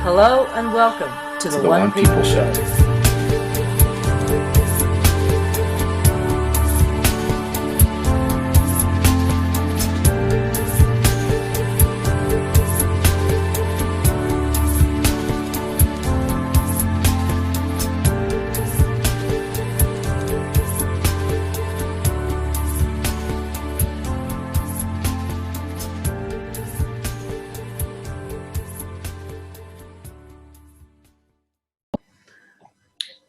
Hello and welcome to the One People Show.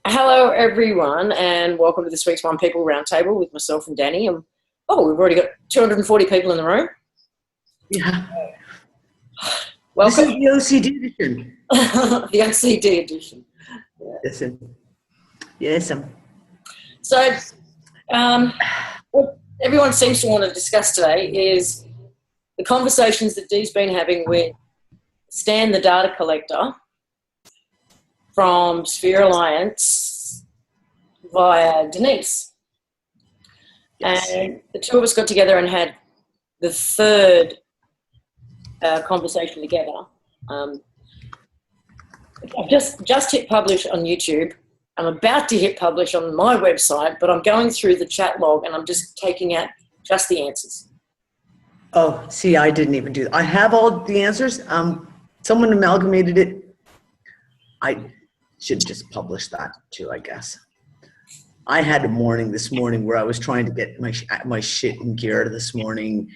Hello, everyone, and welcome to this week's One People Roundtable with myself and Danny. We've already got 240 people in the room. Yeah. Welcome. This is the OCD edition. The OCD edition. Yes. So, what everyone seems to want to discuss today is the conversations that Dee's been having with Stan, the data collector, from Sphere Alliance via Denise. Yes. And the two of us got together and had the third conversation together. I've just hit publish on YouTube. I'm about to hit publish on my website, but I'm going through the chat log and I'm just taking out just the answers. Oh, see, I didn't even do that. I have all the answers. Someone amalgamated it. I should just publish that too, I guess. I had a morning this morning where I was trying to get my shit in gear this morning,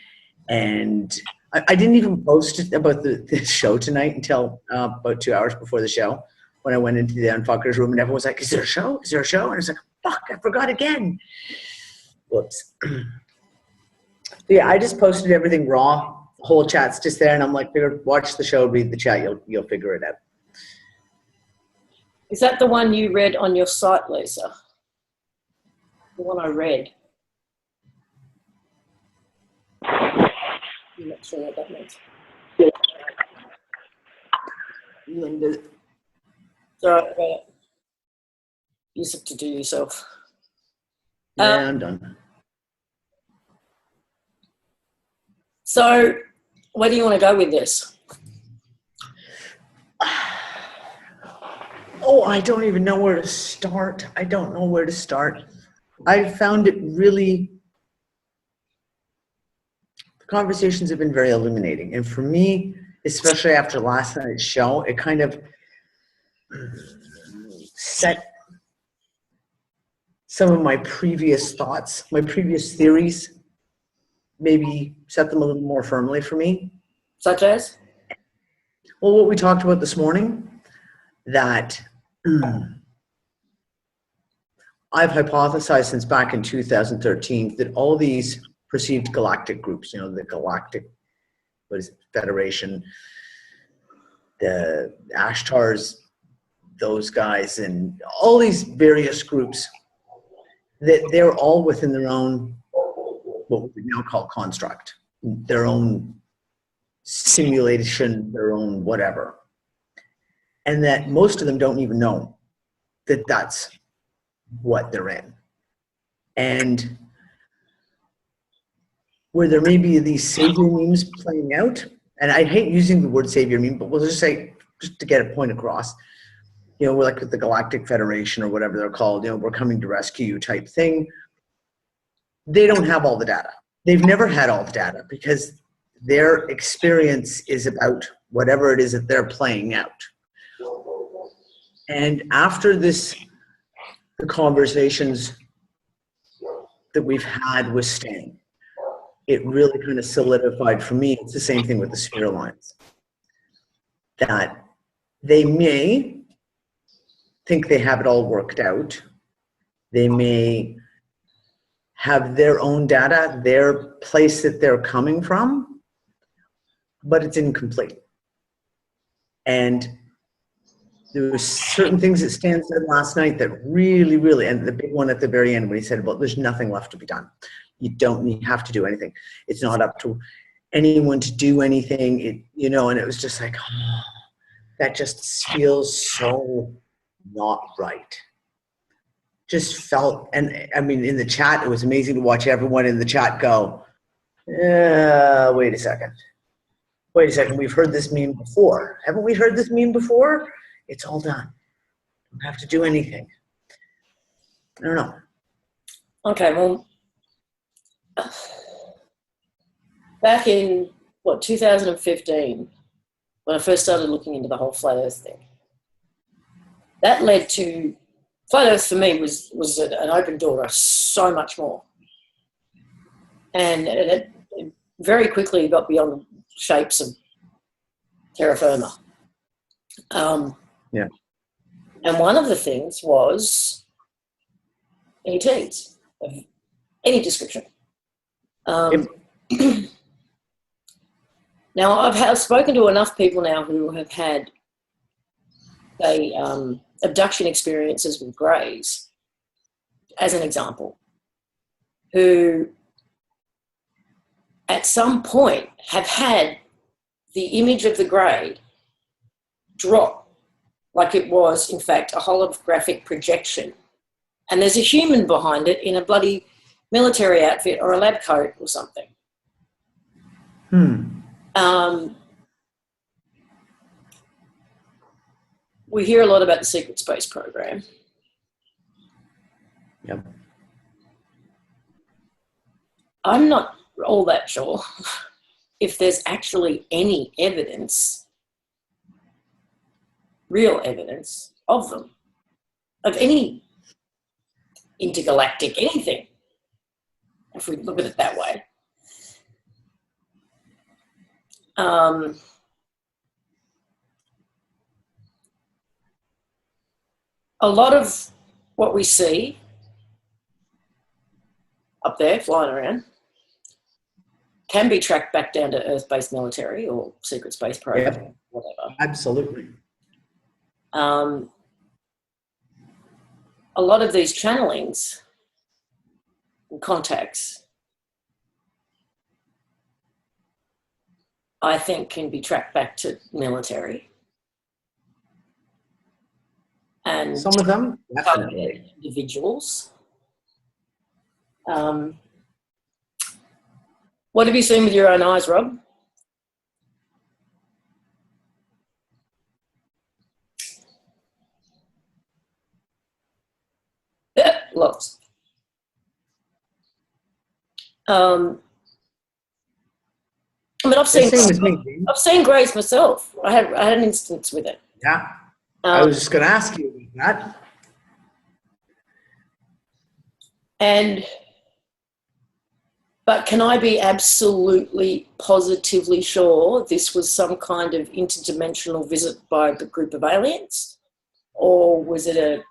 and I didn't even post it about the show tonight until about 2 hours before the show, when I went into the Unfuckers room and everyone was like, is there a show? Is there a show? And I was like, fuck, I forgot again. Whoops. Yeah, I just posted everything raw. The whole chat's just there, and I'm like, watch the show, read the chat, you'll figure it out. Is that the one you read on your site, Lisa? The one I read. I'm not sure what that means. Sorry, you have to do yourself. Yeah, I'm done. So, where do you want to go with this? Oh, I don't even know where to start. I don't know where to start. I found it really, the conversations have been very illuminating. And for me, especially after last night's show, it kind of set some of my previous thoughts, my previous theories, maybe set them a little more firmly for me. Such as? Well, what we talked about this morning, that I've hypothesized since back in 2013 that all these perceived galactic groups, the Galactic, Federation, the Ashtars, those guys, and all these various groups, that they're all within their own, what we now call construct, their own simulation, their own whatever. And that most of them don't even know that that's what they're in. And where there may be these savior memes playing out, and I hate using the word savior meme, but we'll just say, just to get a point across, we're like with the Galactic Federation or whatever they're called, we're coming to rescue you type thing. They don't have all the data. They've never had all the data because their experience is about whatever it is that they're playing out. And after the conversations that we've had with Stan, it really kind of solidified for me, it's the same thing with the Sphere Alliance, that they may think they have it all worked out. They may have their own data, their place that they're coming from, but it's incomplete. And there were certain things that Stan said last night that really, really, and the big one at the very end when he said about there's nothing left to be done. You don't have to do anything. It's not up to anyone to do anything, and it was just like, oh, that just feels so not right. Just felt, and I mean, in the chat, it was amazing to watch everyone in the chat go, wait a second. Wait a second, we've heard this meme before. Haven't we heard this meme before? It's all done. Don't have to do anything. I don't know. Okay, well, back in, 2015, when I first started looking into the whole flat earth thing, that led to, flat earth for me was an open door to so much more. And it very quickly got beyond shapes of terra firma. Yeah. And one of the things was ETs of any description. Now, I've spoken to enough people now who have had abduction experiences with greys, as an example, who at some point have had the image of the grey drop like it was, in fact, a holographic projection. And there's a human behind it in a bloody military outfit or a lab coat or something. We hear a lot about the secret space program. Yep. I'm not all that sure if there's actually any evidence, real evidence of them, of any intergalactic anything, if we look at it that way. A lot of what we see up there flying around can be tracked back down to Earth-based military or secret space program, Yep. whatever. Absolutely. A lot of these channelings and contacts, I think, can be tracked back to military. And some of them, definitely. Individuals. What have you seen with your own eyes, Rob? Yeah, lots. I mean, I've seen Grace myself. I had an instance with it. Yeah. I was just going to ask you about that. But can I be absolutely positively sure this was some kind of interdimensional visit by a group of aliens? Or was it a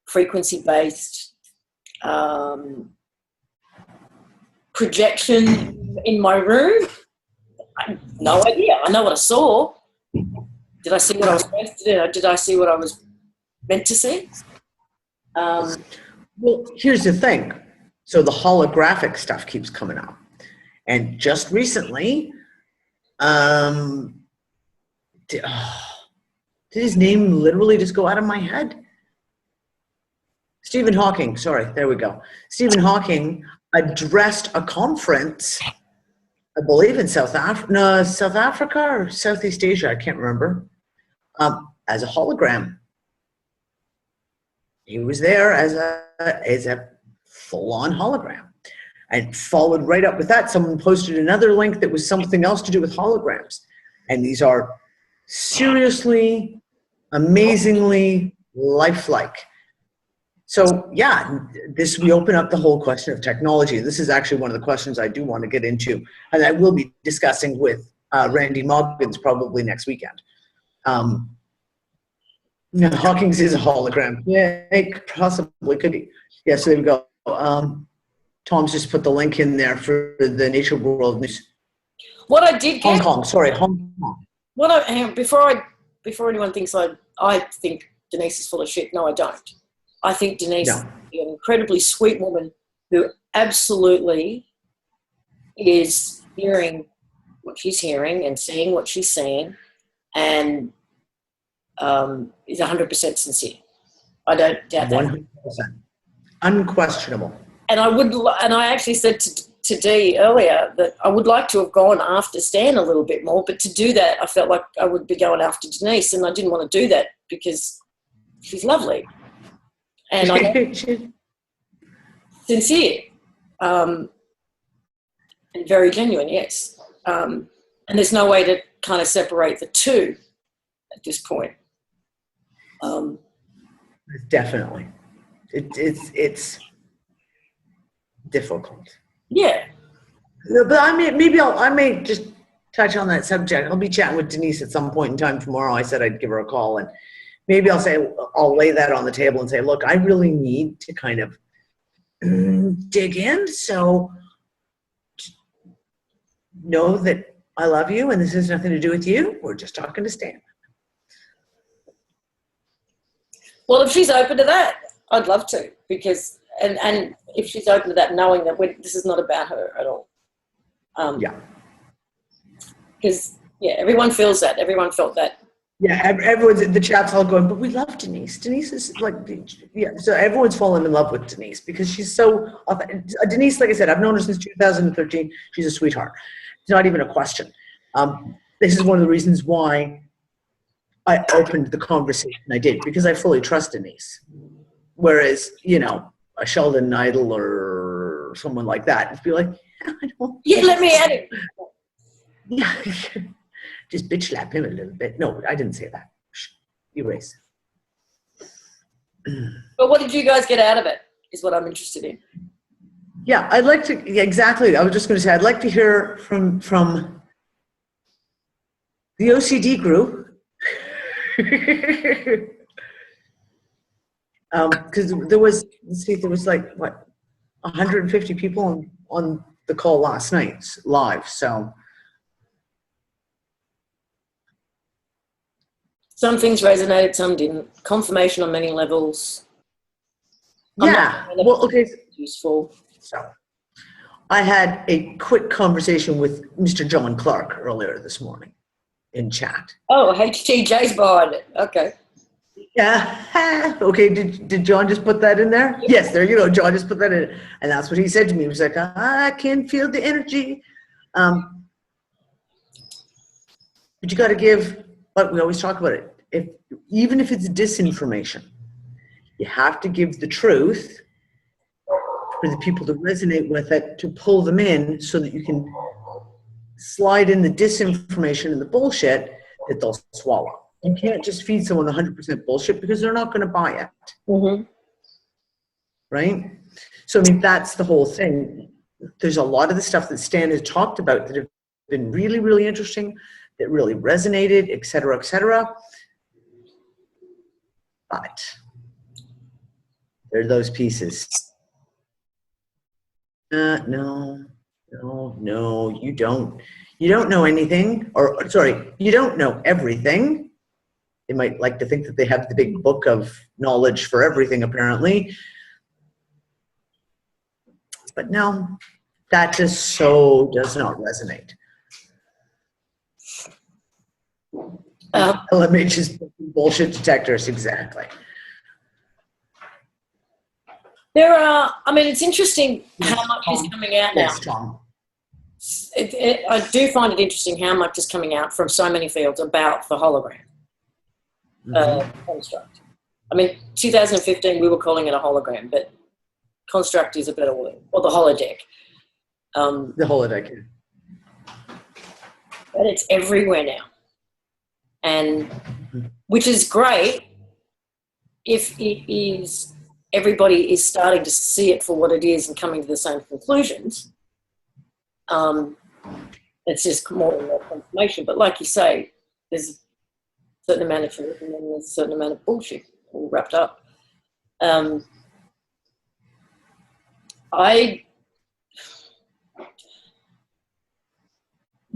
frequency-based projection in my room? I have no idea. I know what I saw. Did I see what I was supposed to do? Did I see what I was meant to see? Well, here's the thing. So the holographic stuff keeps coming up. And just recently, did his name literally just go out of my head? Stephen Hawking, sorry, there we go. Stephen Hawking addressed a conference, I believe in South Africa or Southeast Asia, I can't remember, as a hologram. He was there as a full-on hologram. And followed right up with that, someone posted another link that was something else to do with holograms. And these are seriously, amazingly lifelike. So yeah, we open up the whole question of technology. This is actually one of the questions I do want to get into, and I will be discussing with Randy Moggins probably next weekend. Hawkins is a hologram. Yeah, it possibly could be. Yeah, so there we go. Tom's just put the link in there for the Nature World News. What I did get, Hong Kong. Before anyone thinks I think Denise is full of shit. No, I don't. I think Denise is an incredibly sweet woman who absolutely is hearing what she's hearing and seeing what she's seeing, and is 100% sincere. I don't doubt that. 100%. Unquestionable. And I actually said to Dee earlier that I would like to have gone after Stan a little bit more, but to do that, I felt like I would be going after Denise, and I didn't want to do that because she's lovely. And I'm sincere and very genuine, yes. And there's no way to kind of separate the two at this point. Definitely. It's difficult. Yeah. But I may just touch on that subject. I'll be chatting with Denise at some point in time tomorrow. I said I'd give her a call, and maybe I'll lay that on the table and say, look, I really need to kind of dig in. So know that I love you, and this has nothing to do with you. We're just talking to Stan. Well, if she's open to that, I'd love to, because and if she's open to that, knowing that this is not about her at all. Yeah. Because everyone feels that. Everyone felt that. Yeah, everyone's the chat's all going, but we love Denise. Denise is like, so everyone's fallen in love with Denise because she's so Denise, like I said, I've known her since 2013. She's a sweetheart. It's not even a question. This is one of the reasons why I opened the conversation I did, because I fully trust Denise. Whereas, a Sheldon Idol or someone like that, it'd be like, I don't. Yeah, let me at it. Yeah. Just bitch slap him a little bit. No, I didn't say that. Erase. But what did you guys get out of it is what I'm interested in. Yeah, I'd like to, exactly. I was just going to say, I'd like to hear from the OCD group. Because there was like, 150 people on the call last night live. So some things resonated, some didn't. Confirmation on many levels. Yeah. Well, okay. Useful. So I had a quick conversation with Mr. John Clark earlier this morning in chat. Oh, HTJ's behind it. Okay. Yeah. Okay. Did John just put that in there? Yes. There you go. John just put that in, and that's what he said to me. He was like, "I can feel the energy." But you got to give. But we always talk about it. Even if it's disinformation, you have to give the truth for the people to resonate with it, to pull them in, so that you can slide in the disinformation and the bullshit that they'll swallow. You can't just feed someone 100% bullshit because they're not going to buy it. Mm-hmm. Right? So, I mean, that's the whole thing. There's a lot of the stuff that Stan has talked about that have been really, really interesting, that really resonated, et cetera, et cetera. But there are those pieces. No, you don't know anything, or sorry, you don't know everything. They might like to think that they have the big book of knowledge for everything, apparently. But no, that just so does not resonate. LMH's bullshit detectors, exactly. It's interesting how much is coming out now. Yes, Tom. I do find it interesting how much is coming out from so many fields about the hologram construct. 2015 we were calling it a hologram, but construct is a better word, or the holodeck. The holodeck. But it's everywhere now, and which is great if it is. Everybody is starting to see it for what it is and coming to the same conclusions. It's just more and more confirmation. But like you say, there's a certain amount of truth and then there's a certain amount of bullshit all wrapped up. The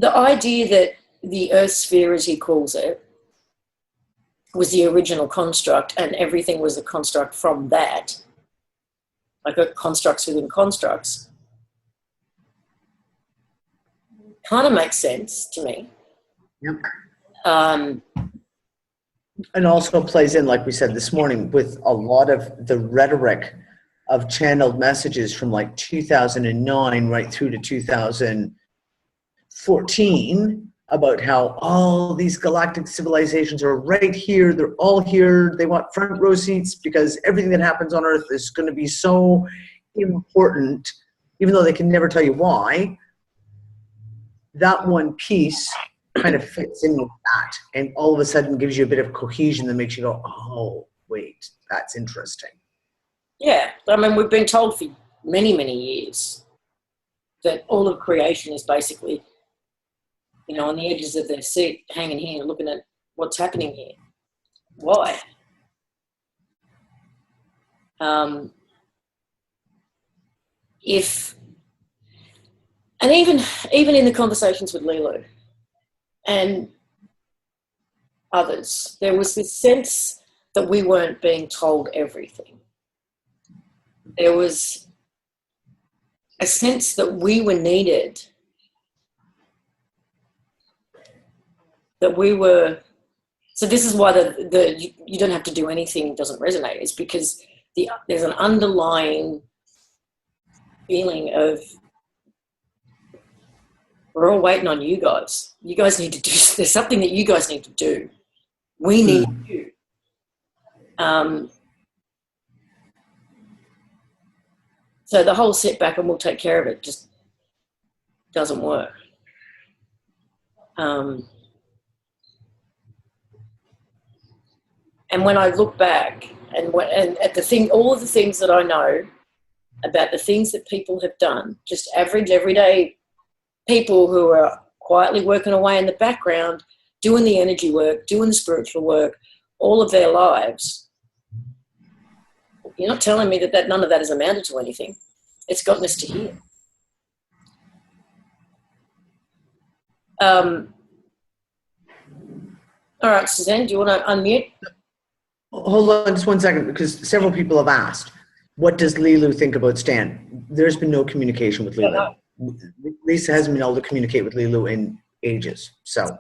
idea that the Earth sphere, as he calls it, was the original construct and everything was a construct from that, like a constructs within constructs, kind of makes sense to me. Yep. And also plays in, like we said this morning, with a lot of the rhetoric of channeled messages from like 2009 right through to 2014 about how all these galactic civilizations are right here. They're all here. They want front row seats because everything that happens on Earth is going to be so important, even though they can never tell you why. That one piece kind of fits in with that, and all of a sudden gives you a bit of cohesion that makes you go, oh, wait, that's interesting. Yeah, I mean, we've been told for many, many years that all of creation is basically, you know, on the edges of their seat, hanging here, looking at what's happening here. Why? And even in the conversations with Lilo and others, there was this sense that we weren't being told everything. There was a sense that we were needed, that we were. So this is why you don't have to do anything doesn't resonate. It's because there's an underlying feeling of, we're all waiting on you guys. You guys need to do, there's something that you guys need to do. We need you. So the whole sit back and we'll take care of it just doesn't work. And when I look back and at the thing, all of the things that I know about the things that people have done, just average, everyday people who are quietly working away in the background, doing the energy work, doing the spiritual work, all of their lives. You're not telling me that none of that has amounted to anything. It's gotten us to here. All right, Suzanne, do you want to unmute? Hold on just 1 second, because several people have asked, what does Lilu think about Stan? There's been no communication with Lilu. Lisa hasn't been able to communicate with Lilu in ages. So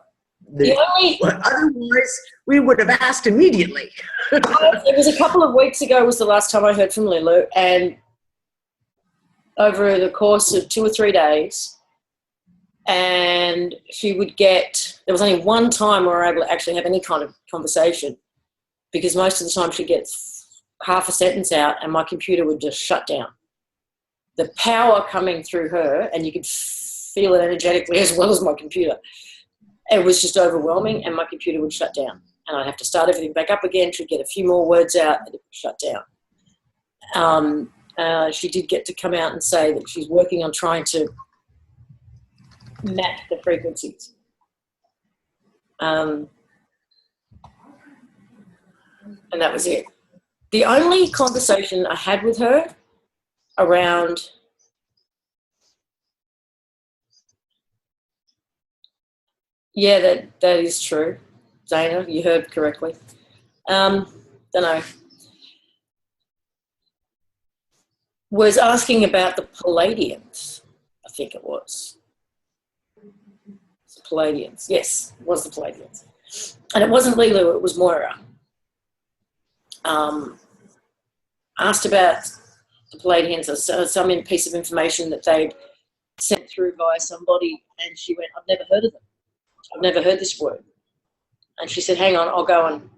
otherwise, we would have asked immediately. It was a couple of weeks ago was the last time I heard from Lilu, and over the course of 2 or 3 days, and she would get, there was only one time we were able to actually have any kind of conversation, because most of the time she gets half a sentence out and my computer would just shut down. The power coming through her, and you could feel it energetically as well as my computer, it was just overwhelming, and my computer would shut down. And I'd have to start everything back up again. She'd get a few more words out and it would shut down. She did get to come out and say that she's working on trying to match the frequencies. And that was it. The only conversation I had with her around that is true. Zana, you heard correctly. Don't know. Was asking about the Palladians, I think it was. The Palladians, yes, it was the Palladians. And it wasn't Lilu, it was Moira. Asked about the Palladians, some piece of information that they'd sent through via somebody, and she went, I've never heard of them. I've never heard this word. And she said, hang on, I'll go and,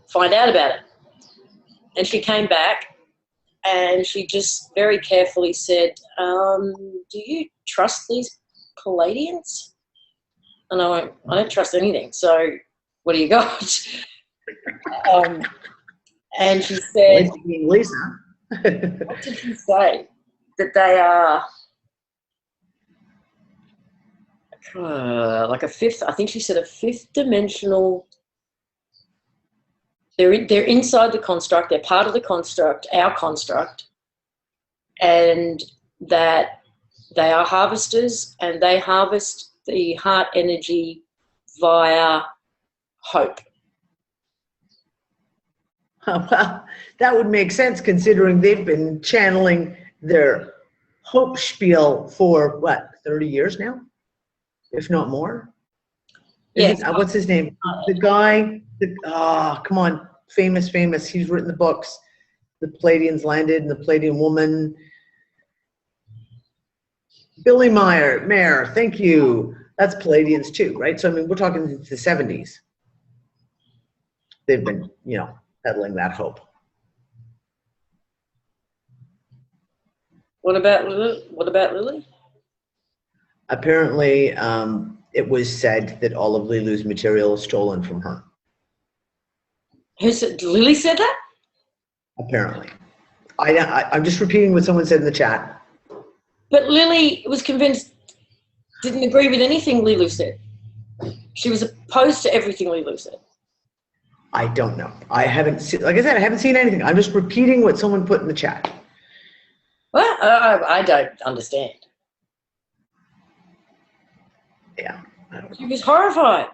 find out about it. And she came back and she just very carefully said, do you trust these Palladians? And I went, I don't trust anything. So what do you got? And she said, Lisa. what did she say? That they are like a fifth, I think she said a fifth dimensional. They're inside the construct, they're part of the construct, our construct, and that they are harvesters, and they harvest the heart energy via hope. Well, that would make sense considering they've been channeling their hope spiel for, 30 years now? If not more? Yes. What's his name? The guy, come on, famous. He's written the books. the Palladians landed and the Palladian woman. Billy Mayer, thank you. That's Palladians too, right? So, I mean, we're talking the 70s. They've been, you know, peddling that hope. What about Lily? Apparently, it was said that all of Lilu's material is stolen from her. Who said? Lily said that? Apparently. I'm just repeating what someone said in the chat. But Lily was convinced, didn't agree with anything Lilu said. She was opposed to everything Lilu said. I don't know. I haven't seen, like I said, I haven't seen anything. I'm just repeating what someone put in the chat. Well, I don't understand. Yeah, I don't know. She was horrified.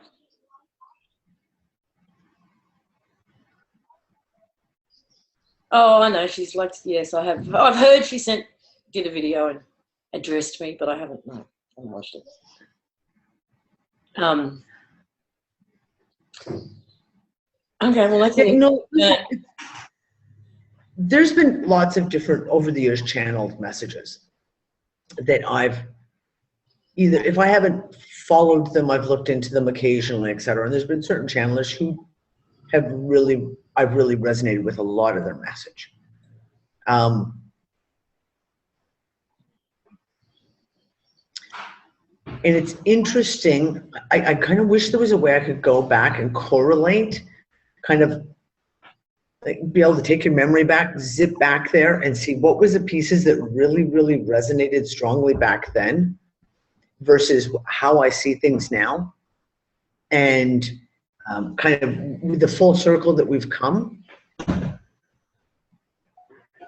Oh, I know. She's like, yes, I have. I've heard she did a video and addressed me, but I haven't watched it. Okay, well, that's there's been lots of different, over the years, channeled messages that I've either, if I haven't followed them, I've looked into them occasionally, etc. And there's been certain channelers who have I've really resonated with a lot of their message. And it's interesting. I kind of wish there was a way I could go back and correlate, kind of like be able to take your memory back, zip back there and see what was the pieces that really, really resonated strongly back then versus how I see things now. And kind of with the full circle that we've come.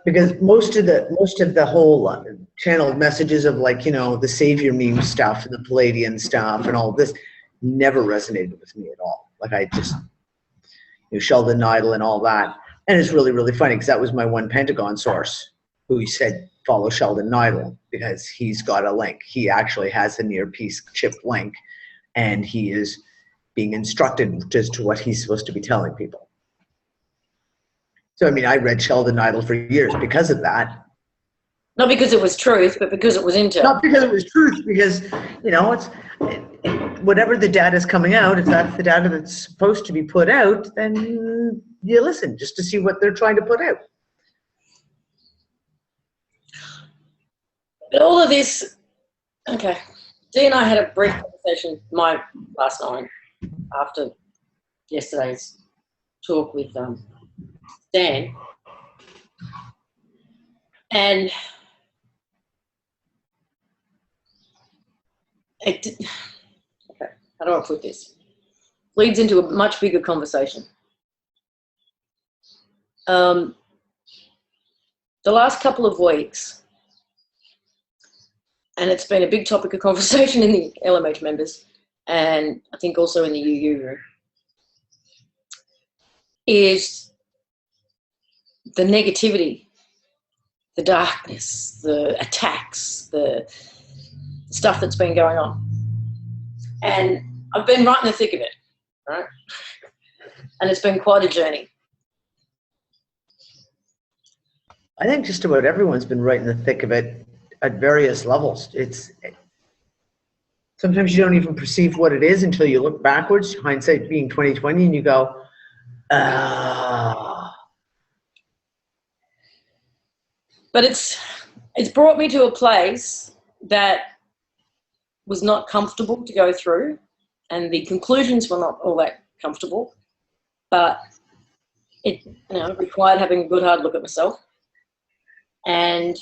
Because most of the whole channeled messages of, like, you know, the savior meme stuff and the Palladian stuff and all this never resonated with me at all. Like, I just, you know, Sheldon Idle and all that. And it's really, really funny because that was my one Pentagon source who said, follow Sheldon Idle because he's got a link. He actually has a near peace chip link and he is being instructed as to what he's supposed to be telling people. So, I mean, I read Sheldon Idle for years because of that. Not because it was truth, but because it was intel. Not because it was truth, because, you know, whatever the data is coming out, if that's the data that's supposed to be put out, then you listen just to see what they're trying to put out. But all of this, okay. Dee and I had a brief conversation last night after yesterday's talk with Dan. And okay, how do I put this? Leads into a much bigger conversation. The last couple of weeks, and it's been a big topic of conversation in the LMH members, and I think also in the UU room, is the negativity, the darkness, the attacks, the stuff that's been going on. And I've been right in the thick of it, right? And it's been quite a journey. I think just about everyone's been right in the thick of it at various levels. Sometimes you don't even perceive what it is until you look backwards, hindsight being 20/20, and you go, ah. But it's brought me to a place that was not comfortable to go through, and the conclusions were not all that comfortable, but it, you know, required having a good hard look at myself. And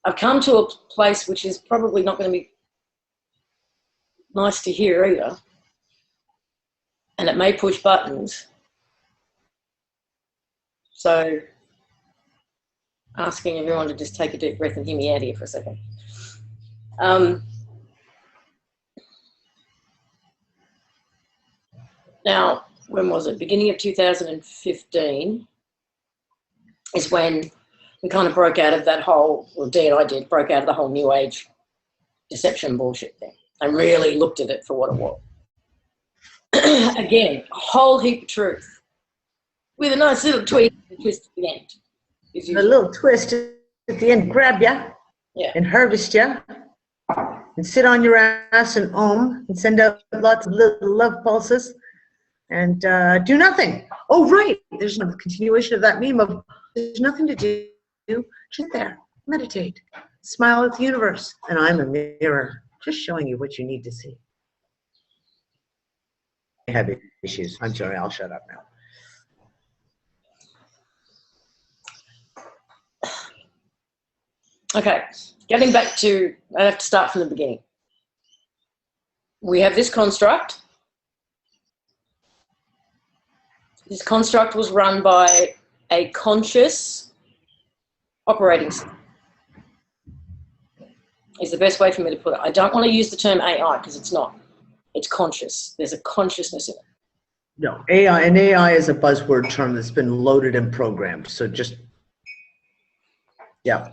I've come to a place which is probably not going to be nice to hear either, and it may push buttons. So asking everyone to just take a deep breath and hear me out here for a second. Now, when was it? Beginning of 2015 is when we kind of broke out of that whole, well, Dee and I did, broke out of the whole New Age deception bullshit thing and really looked at it for what it was. Again, a whole heap of truth. with a nice little twist at the end. A little twist at the end, grab ya, and harvest ya, and sit on your ass and and send out lots of little love pulses, and do nothing. Oh, right, there's a continuation of that meme of there's nothing to do, just there, meditate, smile at the universe, and I'm a mirror, just showing you what you need to see. I have issues. I'm sorry, I'll shut up now. Okay, getting back to, I have to start from the beginning. We have this construct. This construct was run by a conscious operating system. Is the best way for me to put it. I don't want to use the term AI because it's not. It's conscious. There's a consciousness in it. No, AI is a buzzword term that's been loaded and programmed. So just, yeah.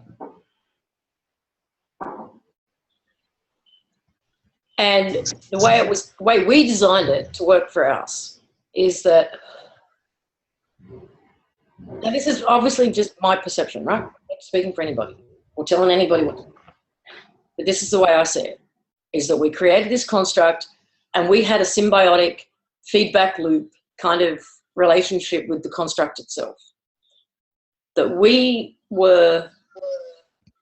And the way we designed it to work for us is that, now this is obviously just my perception, right? I'm not speaking for anybody or telling anybody what to do. But this is the way I see it, is that we created this construct and we had a symbiotic feedback loop kind of relationship with the construct itself. That we were,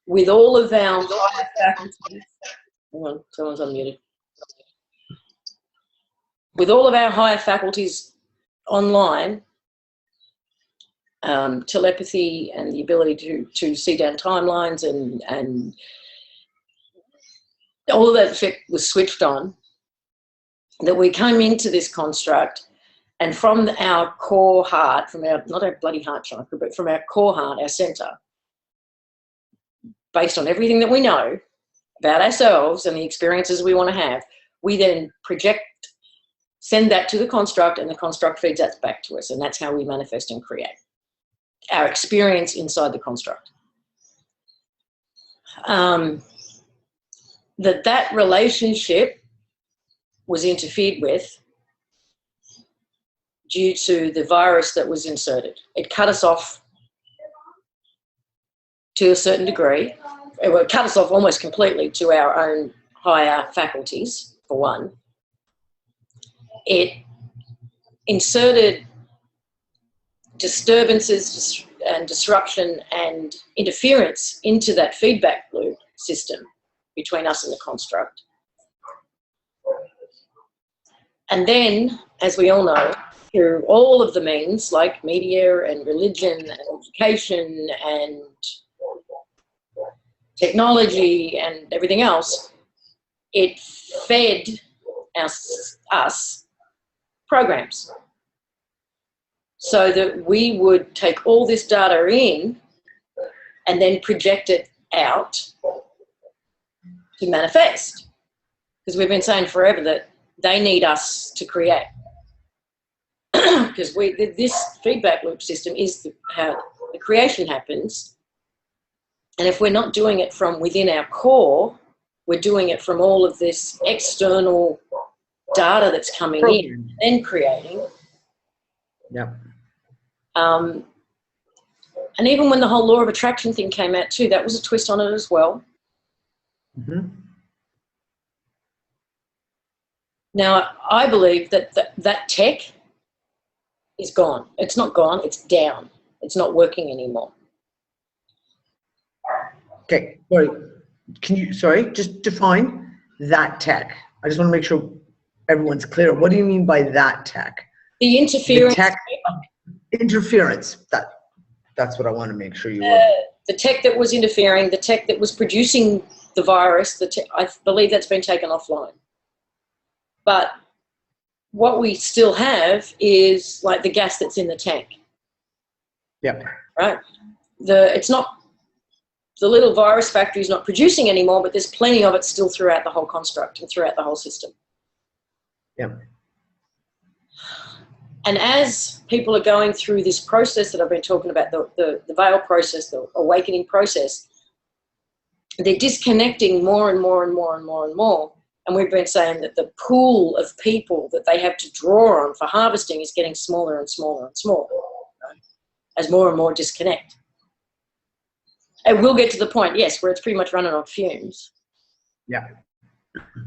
with all of our higher faculties, hang on, someone's unmuted. With all of our higher faculties online, telepathy and the ability to see down timelines and all of that effect was switched on, that we came into this construct, and from our core heart, from our, not our bloody heart chakra, but from our core heart, our center, based on everything that we know about ourselves and the experiences we want to have, we then project, send that to the construct, and the construct feeds that back to us, and that's how we manifest and create our experience inside the construct. That relationship was interfered with due to the virus that was inserted. It cut us off to a certain degree. It cut us off almost completely to our own higher faculties, for one. It inserted disturbances and disruption and interference into that feedback loop system between us and the construct. And then, as we all know, through all of the means like media and religion and education and technology and everything else, it fed us programs. So that we would take all this data in and then project it out to manifest. Because we've been saying forever that they need us to create. Because this feedback loop system is how the creation happens. And if we're not doing it from within our core, we're doing it from all of this external data that's coming in and creating. Yeah. And even when the whole law of attraction thing came out too, that was a twist on it as well. Mm-hmm. Now, I believe that that tech is gone. It's not gone, it's down. It's not working anymore. Okay, sorry, just define that tech. I just want to make sure everyone's clear. What do you mean by that tech? The interference. The tech, interference. That's what I want to make sure you the tech that was interfering, the tech that was producing the virus, I believe that's been taken offline. But what we still have is like the gas that's in the tank. Yeah. Right? It's not, the little virus factory is not producing anymore, but there's plenty of it still throughout the whole construct and throughout the whole system. Yeah. And as people are going through this process that I've been talking about, the veil process, the awakening process, they're disconnecting more and more and more and more and more. And we've been saying that the pool of people that they have to draw on for harvesting is getting smaller and smaller and smaller. as more and more disconnect. It will get to the point, yes, where it's pretty much running on fumes. Yeah.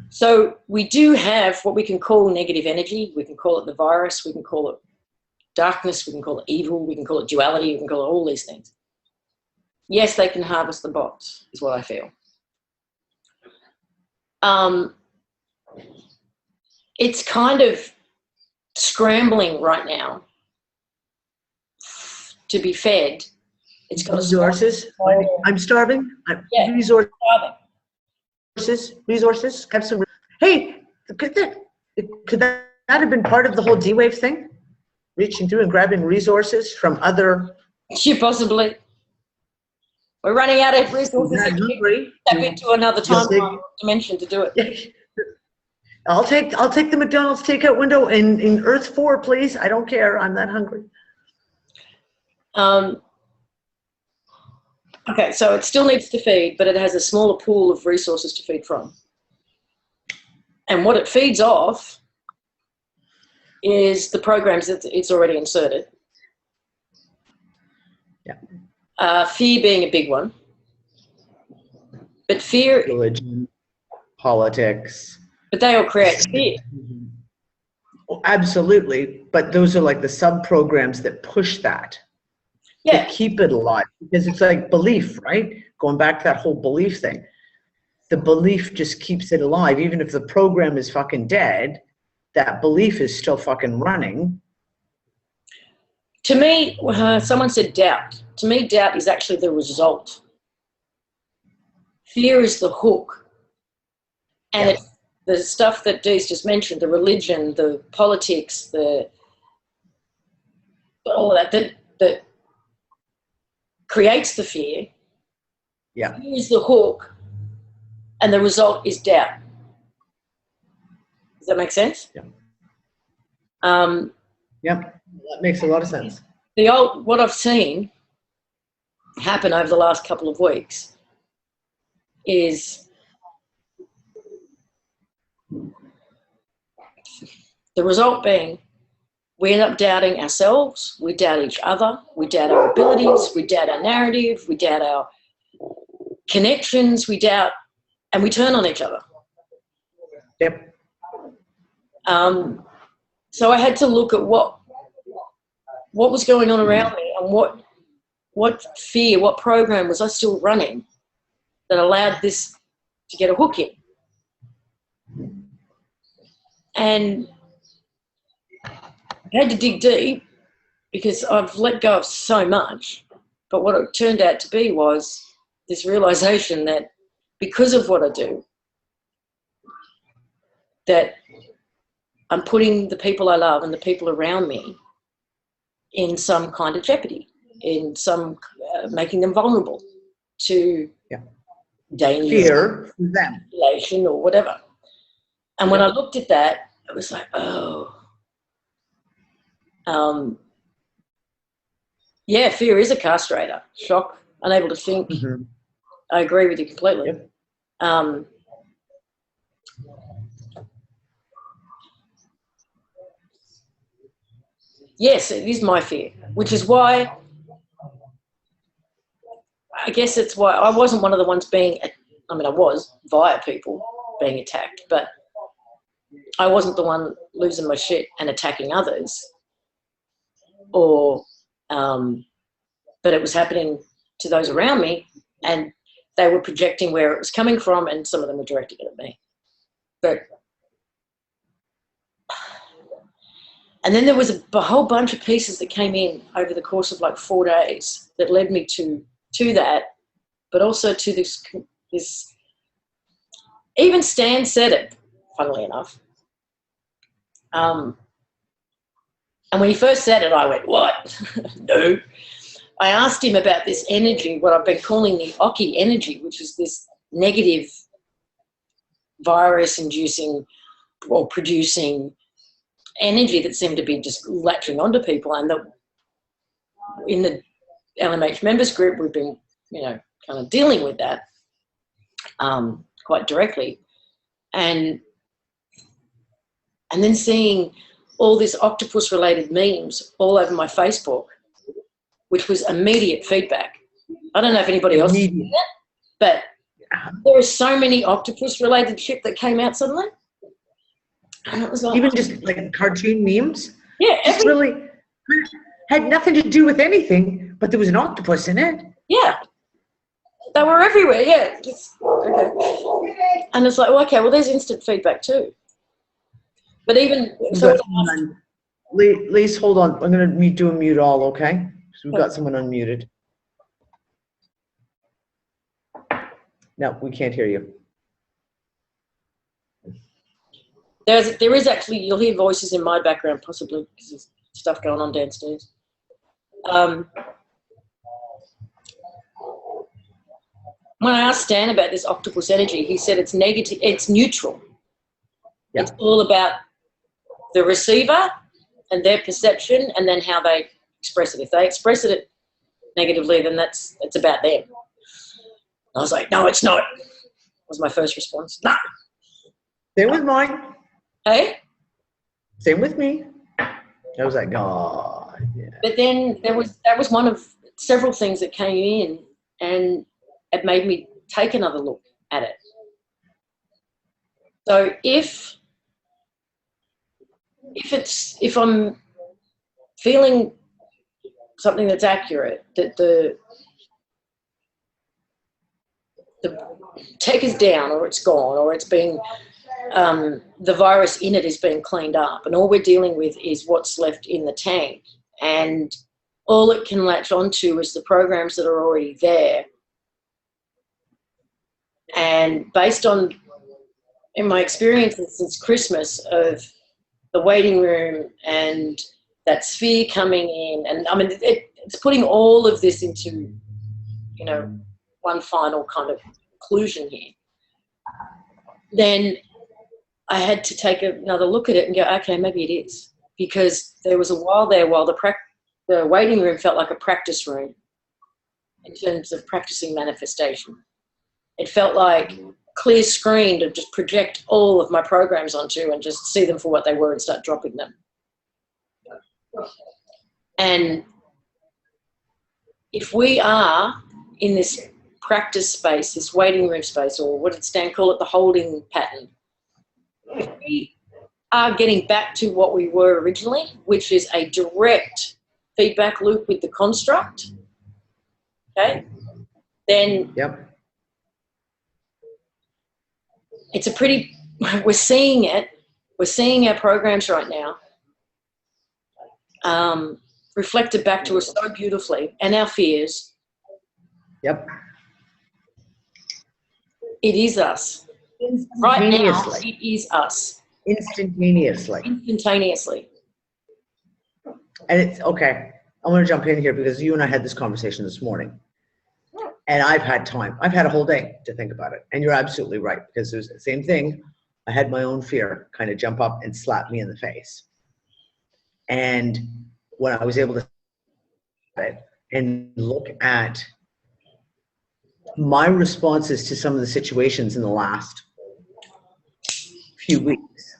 So we do have what we can call negative energy. We can call it the virus. We can call it darkness. We can call it evil. We can call it duality. We can call it all these things. Yes, they can harvest the bots, is what I feel. It's kind of scrambling right now to be fed. It's got resources. I'm starving. Yeah. Resources. Have some. Hey, could that have been part of the whole D-Wave thing? Reaching through and grabbing resources from other. Yeah, possibly. We're running out of resources. Tap into another time dimension to do it. I'll take the McDonald's takeout window in Earth 4, please. I don't care. I'm that hungry. Okay, so it still needs to feed, but it has a smaller pool of resources to feed from. And what it feeds off is the programs that it's already inserted. Yeah. Fear being a big one. But fear... Religion, politics. But they all create fear. Oh, absolutely. But those are like the sub-programs that push that. Yeah. To keep it alive. Because it's like belief, right? Going back to that whole belief thing. The belief just keeps it alive. Even if the program is fucking dead, that belief is still fucking running. To me, someone said doubt. To me, doubt is actually the result. Fear is the hook. And it's the stuff that Dee's just mentioned, the religion, the politics, all of that creates the fear. Yeah. Fear is the hook, and the result is doubt. Does that make sense? Yeah. Yep, that makes a lot of sense. What I've seen happen over the last couple of weeks is the result being we end up doubting ourselves, we doubt each other, we doubt our abilities, we doubt our narrative, we doubt our connections, and we turn on each other. Yep. So I had to look at what was going on around me and what fear, what program was I still running that allowed this to get a hook in. And I had to dig deep because I've let go of so much. But what it turned out to be was this realization that because of what I do, that I'm putting the people I love and the people around me in some kind of jeopardy, in some making them vulnerable to danger, fear for them, manipulation, or whatever. And when I looked at that, it was like, fear is a castrator. Shock, unable to think. Mm-hmm. I agree with you completely. Yep. Yes, it is my fear, which is why I guess it's why I wasn't one of the ones I was via people being attacked, but I wasn't the one losing my shit and attacking others, but it was happening to those around me, and they were projecting where it was coming from, and some of them were directing it at me. And then there was a whole bunch of pieces that came in over the course of like 4 days that led me to that, but also to this. Even Stan said it, funnily enough. And when he first said it, I went, "What?" No. I asked him about this energy, what I've been calling the Aki Energy, which is this negative virus-inducing or producing energy that seemed to be just latching onto people. And in the LMH members group, we've been, kind of dealing with that quite directly. And then seeing all this octopus-related memes all over my Facebook, which was immediate feedback. I don't know if anybody else did that, but there are so many octopus-related shit that came out suddenly. And it was like, even just like cartoon memes. Yeah. Just really had nothing to do with anything, but there was an octopus in it. Yeah. They were everywhere, yeah. Okay. And it's like, well, okay, well, there's instant feedback too. But even so, Lise, hold on. I'm going to do a mute all, okay? So we've got someone unmuted. No, we can't hear you. there is actually, you'll hear voices in my background possibly because there's stuff going on downstairs. When I asked Stan about this octopus energy, he said it's negative, it's neutral. Yeah. It's all about the receiver and their perception and then how they express it. If they express it negatively, then it's about them. I was like, no, it's not. Was my first response. No. Same with mine. Hey? Same with me. I was like, God. Yeah. But then that was one of several things that came in, and it made me take another look at it. So if I'm feeling something that's accurate, that the tech is down or it's gone or it's being the virus in it is being cleaned up, and all we're dealing with is what's left in the tank, and all it can latch onto is the programs that are already there. And based on, in my experiences since Christmas of the waiting room and that sphere coming in, and I mean, it's putting all of this into, you know, one final kind of conclusion here. Then I had to take another look at it and go, okay, maybe it is. Because there was a while there while the waiting room felt like a practice room in terms of practicing manifestation. It felt like clear screen to just project all of my programs onto and just see them for what they were and start dropping them. And if we are in this practice space, this waiting room space, or what did Stan call it, the holding pattern, if we are getting back to what we were originally, which is a direct feedback loop with the construct, okay, then it's a pretty, we're seeing it, we're seeing our programs right now reflected back to us so beautifully, and our fears. Yep. It is us. Right now, it is us. Instantaneously. Instantaneously. And it's, okay, I'm going to jump in here because you and I had this conversation this morning. And I've had time. I've had a whole day to think about it. And you're absolutely right, because there's the same thing. I had my own fear kind of jump up and slap me in the face. And when I was able to and look at my responses to some of the situations in the last few weeks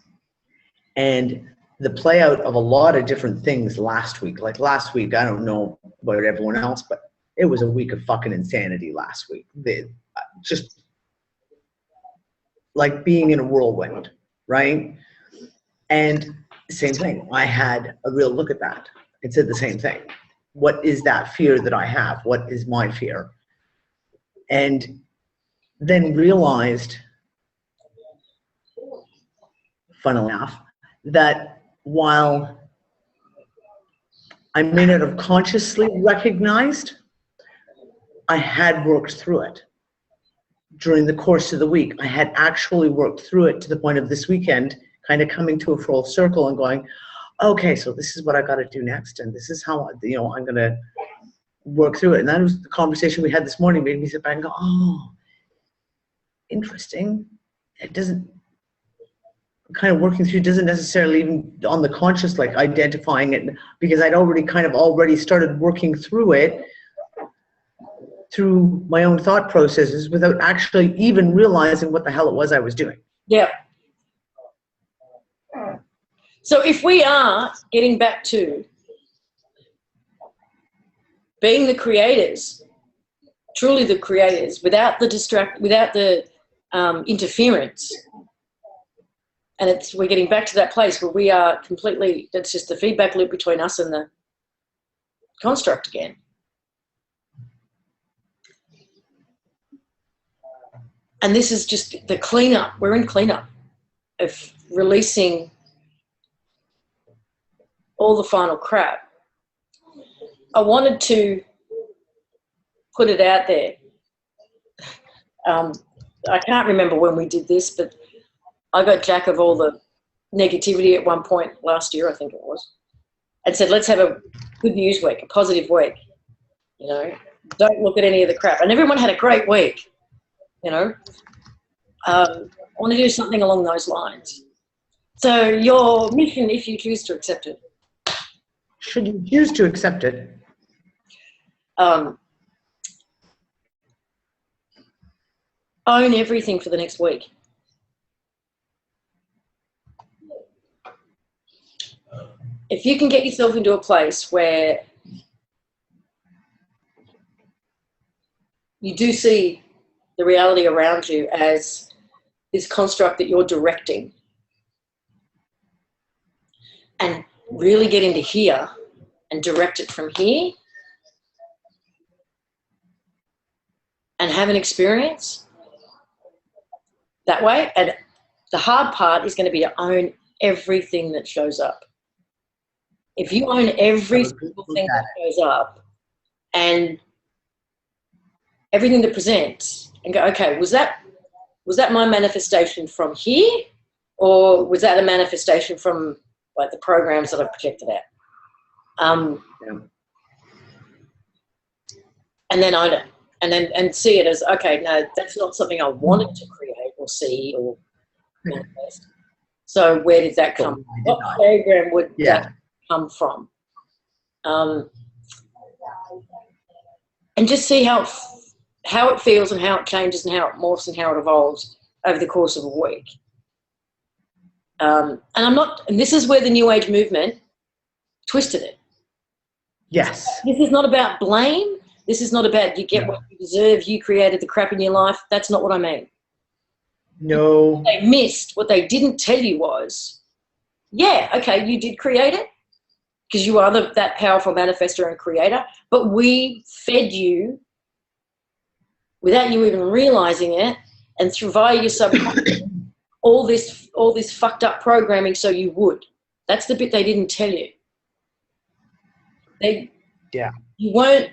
and the play out of a lot of different things last week. Like last week, I don't know about everyone else, but it was a week of fucking insanity last week. Just like being in a whirlwind, right? And same thing. I had a real look at that and said the same thing. What is that fear that I have? What is my fear? And then realized, funnily enough, that while I may not have consciously recognized, I had worked through it. During the course of the week, I had actually worked through it to the point of this weekend kind of coming to a full circle and going, okay, so this is what I got to do next, and this is how, you know, I'm going to work through it. And that was the conversation we had this morning, made me sit back and go, oh, interesting. It doesn't, kind of working through doesn't necessarily even on the conscious, like identifying it, because I'd already started working through it through my own thought processes without actually even realizing what the hell it was I was doing. Yeah. So if we are getting back to being the creators, truly the creators, without the interference. And we're getting back to that place where we are completely, that's just the feedback loop between us and the construct again. And this is just the cleanup. We're in cleanup of releasing all the final crap. I wanted to put it out there. I can't remember when we did this, but I got jack of all the negativity at one point last year, I think it was, and said, let's have a good news week, a positive week. You know, don't look at any of the crap. And everyone had a great week, you know. I want to do something along those lines. So your mission, if you choose to accept it. Should you choose to accept it? Own everything for the next week. If you can get yourself into a place where you do see the reality around you as this construct that you're directing, and really get into here and direct it from here and have an experience that way. And the hard part is going to be to own everything that shows up. If you own every single thing that shows up and everything that presents, and go, okay, was that my manifestation from here, or was that a manifestation from like the programs that I've projected out? And then own it, and see it as, okay, no, that's not something I wanted to create or see or manifest. So where did that come from? What program would that come from? And just see how it feels and how it changes and how it morphs and how it evolves over the course of a week. And this is where the New Age movement twisted it. Yes. This is not about blame. This is not about you get what you deserve, you created the crap in your life. That's not what I mean. No. What they missed, what they didn't tell you was, yeah, okay, you did create it because you are that powerful manifestor and creator, but we fed you without you even realizing it, and through via your subconscious, all this fucked up programming so you would. That's the bit they didn't tell you. You weren't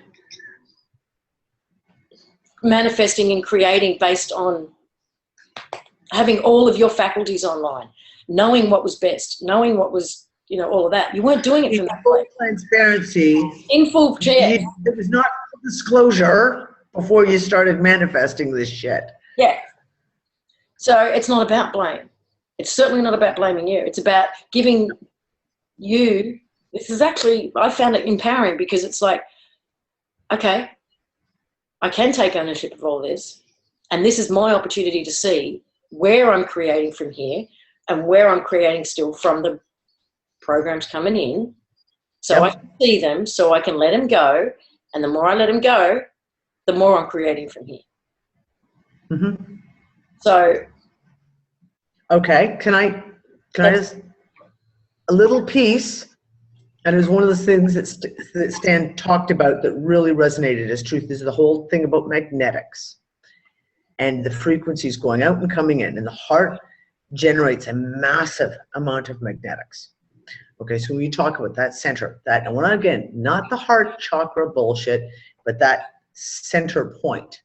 manifesting and creating based on having all of your faculties online, knowing what was best, knowing what was, all of that. You weren't doing it from that place. Transparency. In full jet. There was not disclosure before you started manifesting this shit. Yeah. So it's not about blame. It's certainly not about blaming you. It's about giving you, this is actually, I found it empowering because it's like, okay, I can take ownership of all this, and this is my opportunity to see where I'm creating from here and where I'm creating still from the programs coming in, so I can see them, so I can let them go, and the more I let them go, the more I'm creating from here. Mm-hmm. So, okay, can I just a little piece, and it was one of the things that Stan talked about that really resonated as truth, is the whole thing about magnetics and the frequencies going out and coming in, and the heart generates a massive amount of magnetics. Okay, so when you talk about that center, and when again, not the heart chakra bullshit, but that center point.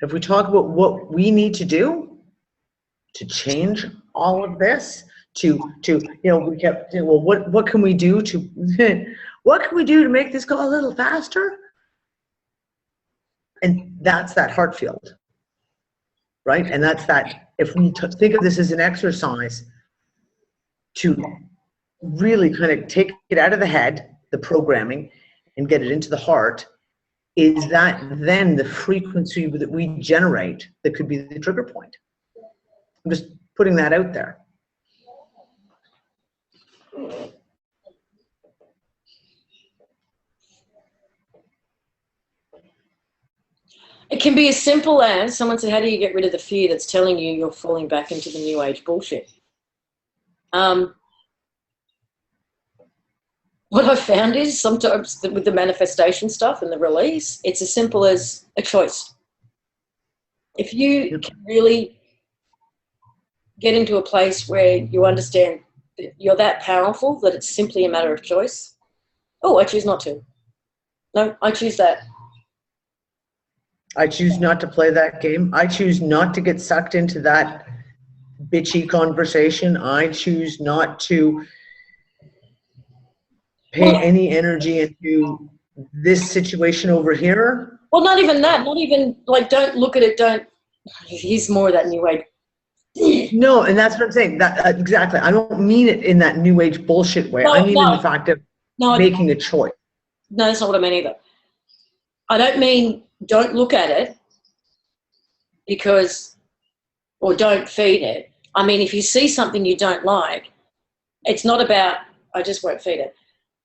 If we talk about what we need to do to change all of this, we kept, well, what can we do to, what can we do to make this go a little faster? And that's that heart field, right? And that's that, if we think of this as an exercise to really kind of take it out of the head, the programming, and get it into the heart, is that then the frequency that we generate that could be the trigger point. I'm just putting that out there. It can be as simple as someone said, how do you get rid of the fear that's telling you you're falling back into the new age bullshit? What I've found is sometimes with the manifestation stuff and the release, it's as simple as a choice. If you can really get into a place where you understand that you're that powerful that it's simply a matter of choice. Oh, I choose not to. No, I choose that. I choose not to play that game. I choose not to get sucked into that bitchy conversation. I choose not to pay any energy into this situation over here. Well, not even that. Not even, like, don't look at it, he's more of that new age. No, and that's what I'm saying. That exactly. I don't mean it in that new age bullshit way. I mean in the fact of making a choice. No, that's not what I mean either. I don't mean don't look at it or don't feed it. I mean, if you see something you don't like, it's not about, I just won't feed it.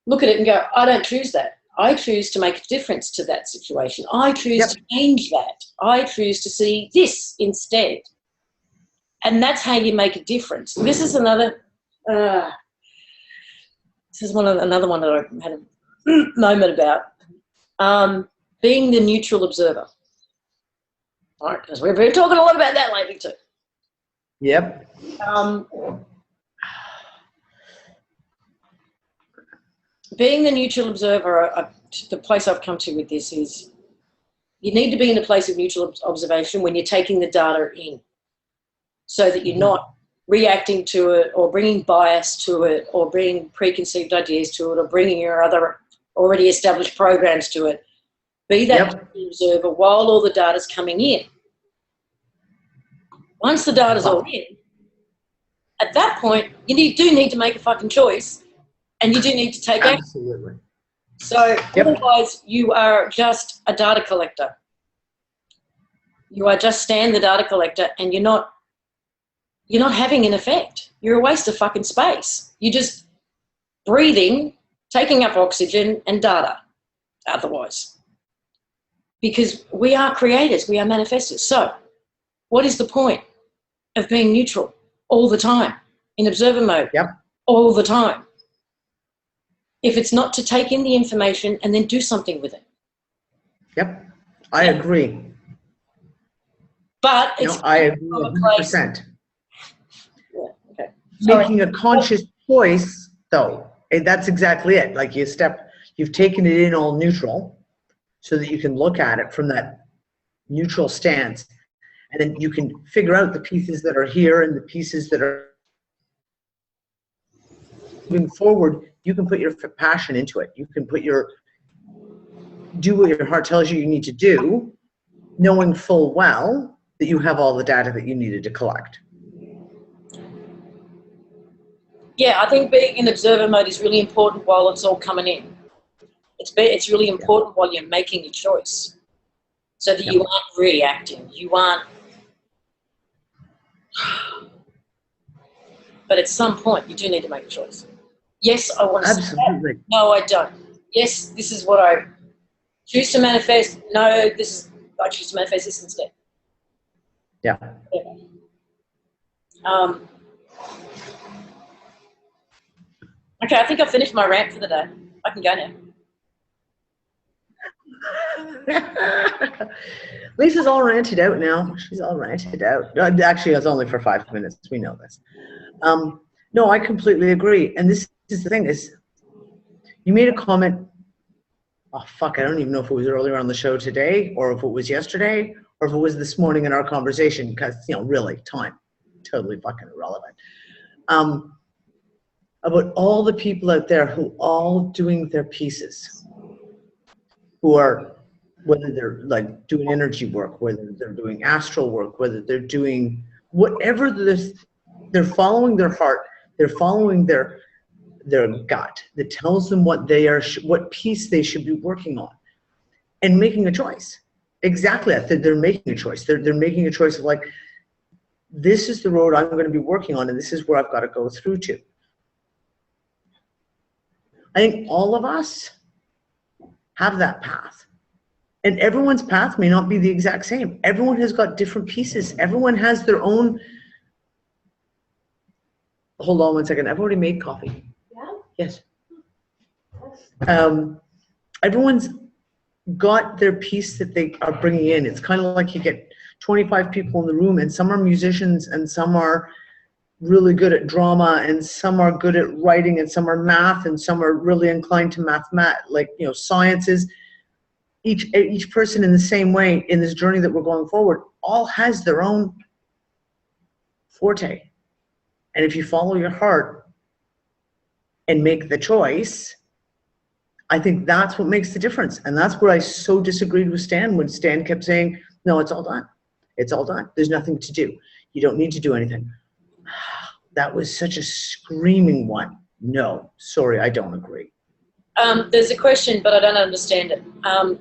Look at it and go, I don't choose that. I choose to make a difference to that situation. I choose to change that. I choose to see this instead. And that's how you make a difference. This is another, another one that I had a moment about. Being the neutral observer. All right, because we've been talking a lot about that lately too. Yep. Being the neutral observer, the place I've come to with this is you need to be in a place of neutral observation when you're taking the data in, so that you're not reacting to it or bringing bias to it or bringing preconceived ideas to it or bringing your other already established programs to it. Be that observer while all the data's coming in. Once the data's all in, at that point, you do need to make a fucking choice, and you do need to take action. Absolutely. So otherwise, you are just a data collector. You are just Stan the data collector, and you're not having an effect. You're a waste of fucking space. You're just breathing, taking up oxygen and data otherwise. Because we are creators, we are manifestors. So what is the point of being neutral all the time, in observer mode, all the time, if it's not to take in the information and then do something with it? Yep, I agree. But it's I agree 100%. Making a conscious choice, though, and that's exactly it. Like you've taken it in all neutral, so that you can look at it from that neutral stance, and then you can figure out the pieces that are here and the pieces that are moving forward. You can put your passion into it. You can do what your heart tells you need to do, knowing full well that you have all the data that you needed to collect. Yeah, I think being in observer mode is really important while it's all coming in. It's really important while you're making a choice, so that you aren't reacting. You aren't. But at some point, you do need to make a choice. Yes, I want to see that. No, I don't. Yes, this is what I choose to manifest. No, I choose to manifest this instead. Yeah. Okay, I think I've finished my rant for the day. I can go now. Lisa's all ranted out now. She's all ranted out. Actually, it's only for 5 minutes. We know this. No, I completely agree. And this is the thing is, you made a comment. Oh, fuck, I don't even know if it was earlier on the show today or if it was yesterday or if it was this morning in our conversation because, really, time. Totally fucking irrelevant. About all the people out there who all doing their pieces, who are, whether they're like doing energy work, whether they're doing astral work, whether they're doing whatever this, they're following their heart, they're following their gut that tells them what what piece they should be working on, and making a choice. Exactly, they're making a choice. They're making a choice of like, this is the road I'm going to be working on, and this is where I've got to go through to. I think all of us have that path. And everyone's path may not be the exact same. Everyone has got different pieces. Everyone has their own. Hold on one second. I've already made coffee. Yeah? Yes. Everyone's got their piece that they are bringing in. It's kind of like you get 25 people in the room, and some are musicians, and some are really good at drama, and some are good at writing, and some are math, and some are really inclined to sciences. Each person in the same way in this journey that we're going forward all has their own forte. And if you follow your heart and make the choice, I think that's what makes the difference. And that's where I so disagreed with Stan when Stan kept saying, no, it's all done. It's all done. There's nothing to do. You don't need to do anything. That was such a screaming one. No, sorry, I don't agree. There's a question, but I don't understand it.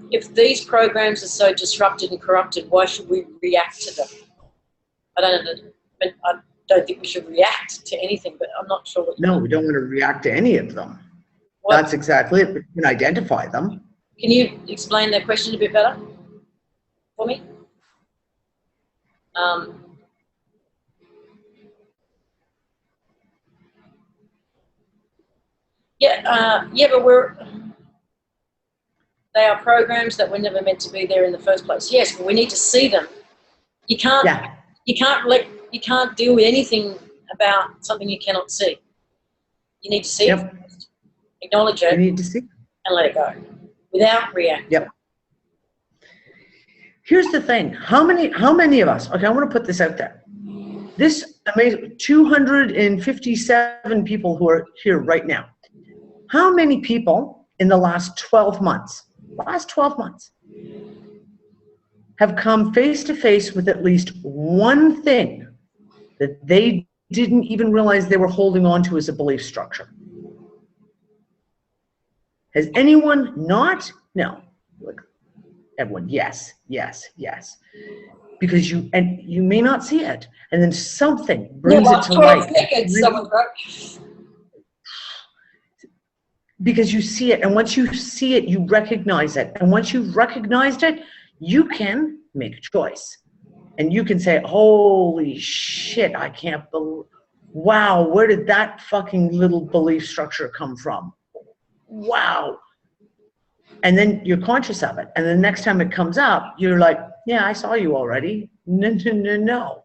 If these programs are so disrupted and corrupted, why should we react to them? I don't think we should react to anything, but I'm not sure what. No, we don't want to react to any of them. What? That's exactly it. We can identify them. Can you explain that question a bit better for me? But they are programs that were never meant to be there in the first place. Yes, but we need to see them. You can't deal with anything about something you cannot see. You need to see it first, acknowledge it, you need to see, and let it go without reacting. Yep. Here's the thing. How many of us, okay, I want to put this out there. This amazing 257 people who are here right now. How many people in the last 12 months have come face to face with at least one thing that they didn't even realize they were holding on to as a belief structure? Has anyone not? No. Look, everyone, yes. Because you may not see it, and then something brings it to light. Because you see it, and once you see it, you recognize it. And once you've recognized it, you can make a choice. And you can say, holy shit, I can't believe, wow, where did that fucking little belief structure come from? Wow. And then you're conscious of it. And the next time it comes up, you're like, yeah, I saw you already. No.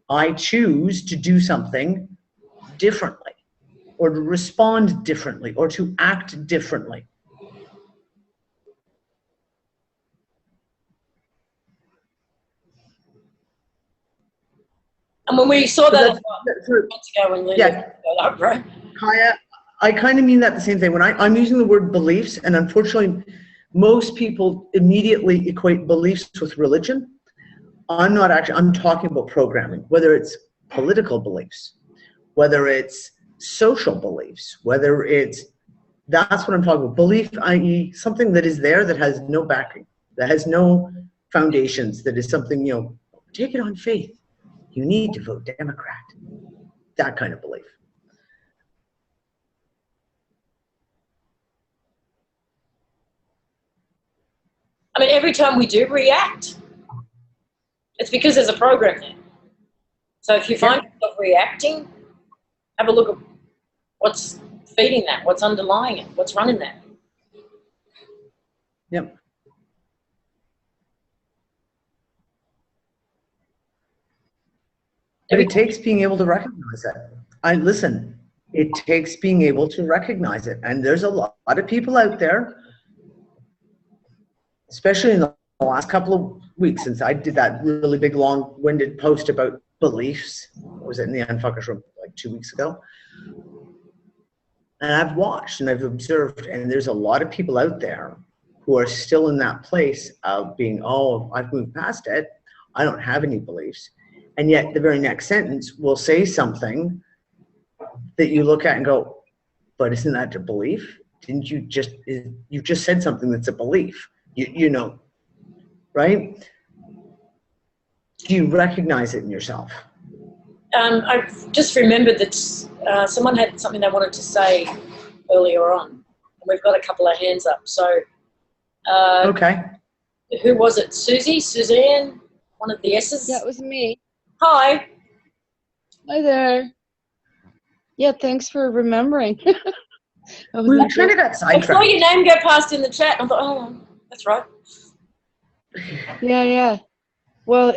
I choose to do something differently, or to respond differently, or to act differently. And when we saw that months ago when Lily got up, right? Kaya, I kind of mean that the same thing. When I'm using the word beliefs, and unfortunately, most people immediately equate beliefs with religion. I'm talking about programming, whether it's political beliefs, whether it's social beliefs, that's what I'm talking about. Belief, i.e. something that is there that has no backing, that has no foundations, that is something, take it on faith. You need to vote Democrat. That kind of belief. I mean, every time we do react, it's because there's a program there. So if you find yourself reacting, have a look at what's feeding that, what's underlying it, what's running that. Yep. But it takes being able to recognize it. It takes being able to recognize it. And there's a lot of people out there, especially in the last couple of weeks since I did that really big, long-winded post about beliefs. Was it in the Unfuckers room like 2 weeks ago? And I've watched and I've observed, and there's a lot of people out there who are still in that place of being, oh, I've moved past it. I don't have any beliefs. And yet the very next sentence will say something that you look at and go, but isn't that a belief? Didn't you just said something that's a belief, right? Do you recognize it in yourself? I just remembered that someone had something they wanted to say earlier on, and we've got a couple of hands up. So, okay. Who was it? Susie? Suzanne? One of the S's? Yeah, it was me. Hi. Hi there. Yeah, thanks for remembering. We kind of got I saw sidetracked. your name go past in the chat. I thought, oh, that's right. Yeah. Well,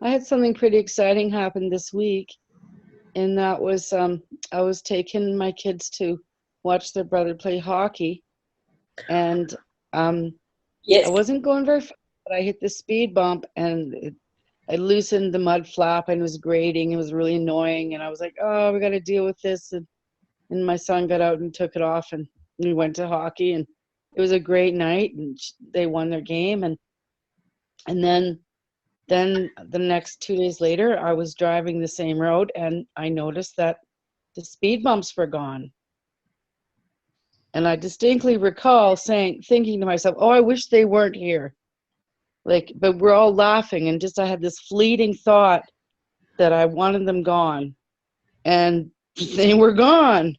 I had something pretty exciting happen this week, and that was I was taking my kids to watch their brother play hockey, and Yes. I wasn't going very fast, but I hit the speed bump, and I loosened the mud flap, and it was grating. It was really annoying, and I was like, oh, we got to deal with this. And my son got out and took it off, and we went to hockey, and it was a great night, and they won their game. And then the next 2 days later, I was driving the same road, and I noticed that the speed bumps were gone. And I distinctly recall thinking to myself, oh, I wish they weren't here. But we're all laughing, and I had this fleeting thought that I wanted them gone, and they were gone.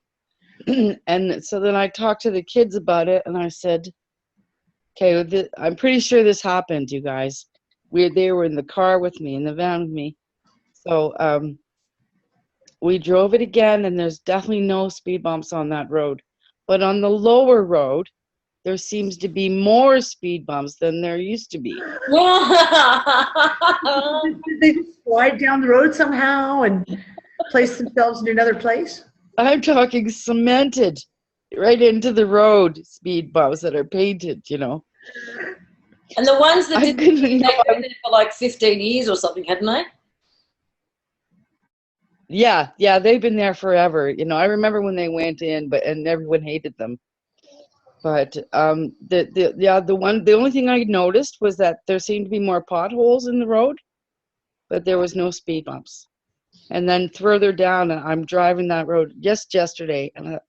And so then I talked to the kids about it, and I said, okay, I'm pretty sure this happened, you guys. They were in the car with me, in the van with me. So we drove it again, and there's definitely no speed bumps on that road. But on the lower road, there seems to be more speed bumps than there used to be. Did they slide down the road somehow and place themselves in another place? I'm talking cemented right into the road speed bumps that are painted, you know. And the ones that I didn't, couldn't they've know. been there for like 15 years or something, hadn't they? Yeah, they've been there forever. You know, I remember when they went in, and everyone hated them. But the only thing I noticed was that there seemed to be more potholes in the road, but there was no speed bumps. And then further down, I'm driving that road just yesterday, and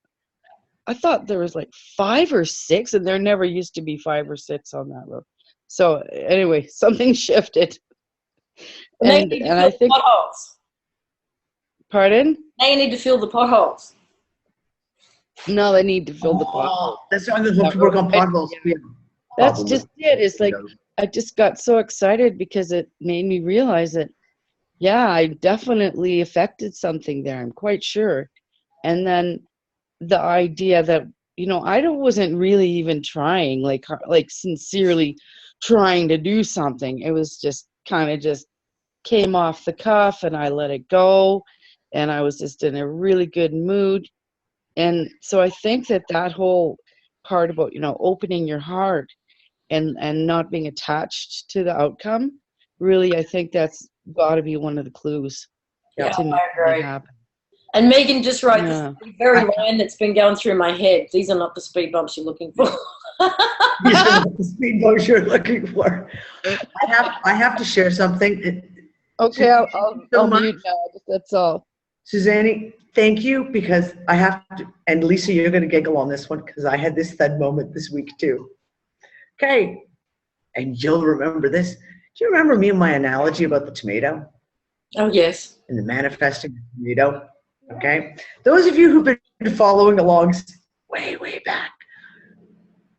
I thought there was like 5 or 6, and there never used to be 5 or 6 on that road. So anyway, something shifted. And I think, potholes. Pardon? Now you need to fill the potholes. No, they need to fill the potholes. That's why they have to work on potholes. Yeah. That's just it. It's like I just got so excited because it made me realize that, yeah, I definitely affected something there. I'm quite sure. And then the idea that, you know, I wasn't really even trying, like sincerely trying to do something. It was just kind of just came off the cuff, and I let it go, and I was just in a really good mood. And so I think that whole part about, you know, opening your heart and not being attached to the outcome, really, I think that's got to be one of the clues to make it happen. And Megan just wrote this very line that's been going through my head. These are not the speed bumps you're looking for. These are not the speed bumps you're looking for. I have to share something. Okay, I'll mute now. That's all. Suzanne, thank you, because I have to, and Lisa, you're going to giggle on this one because I had this thud moment this week too. Okay, and you'll remember this. Do you remember me and my analogy about the tomato? Oh, yes. And the manifesting tomato? Okay, those of you who've been following along way back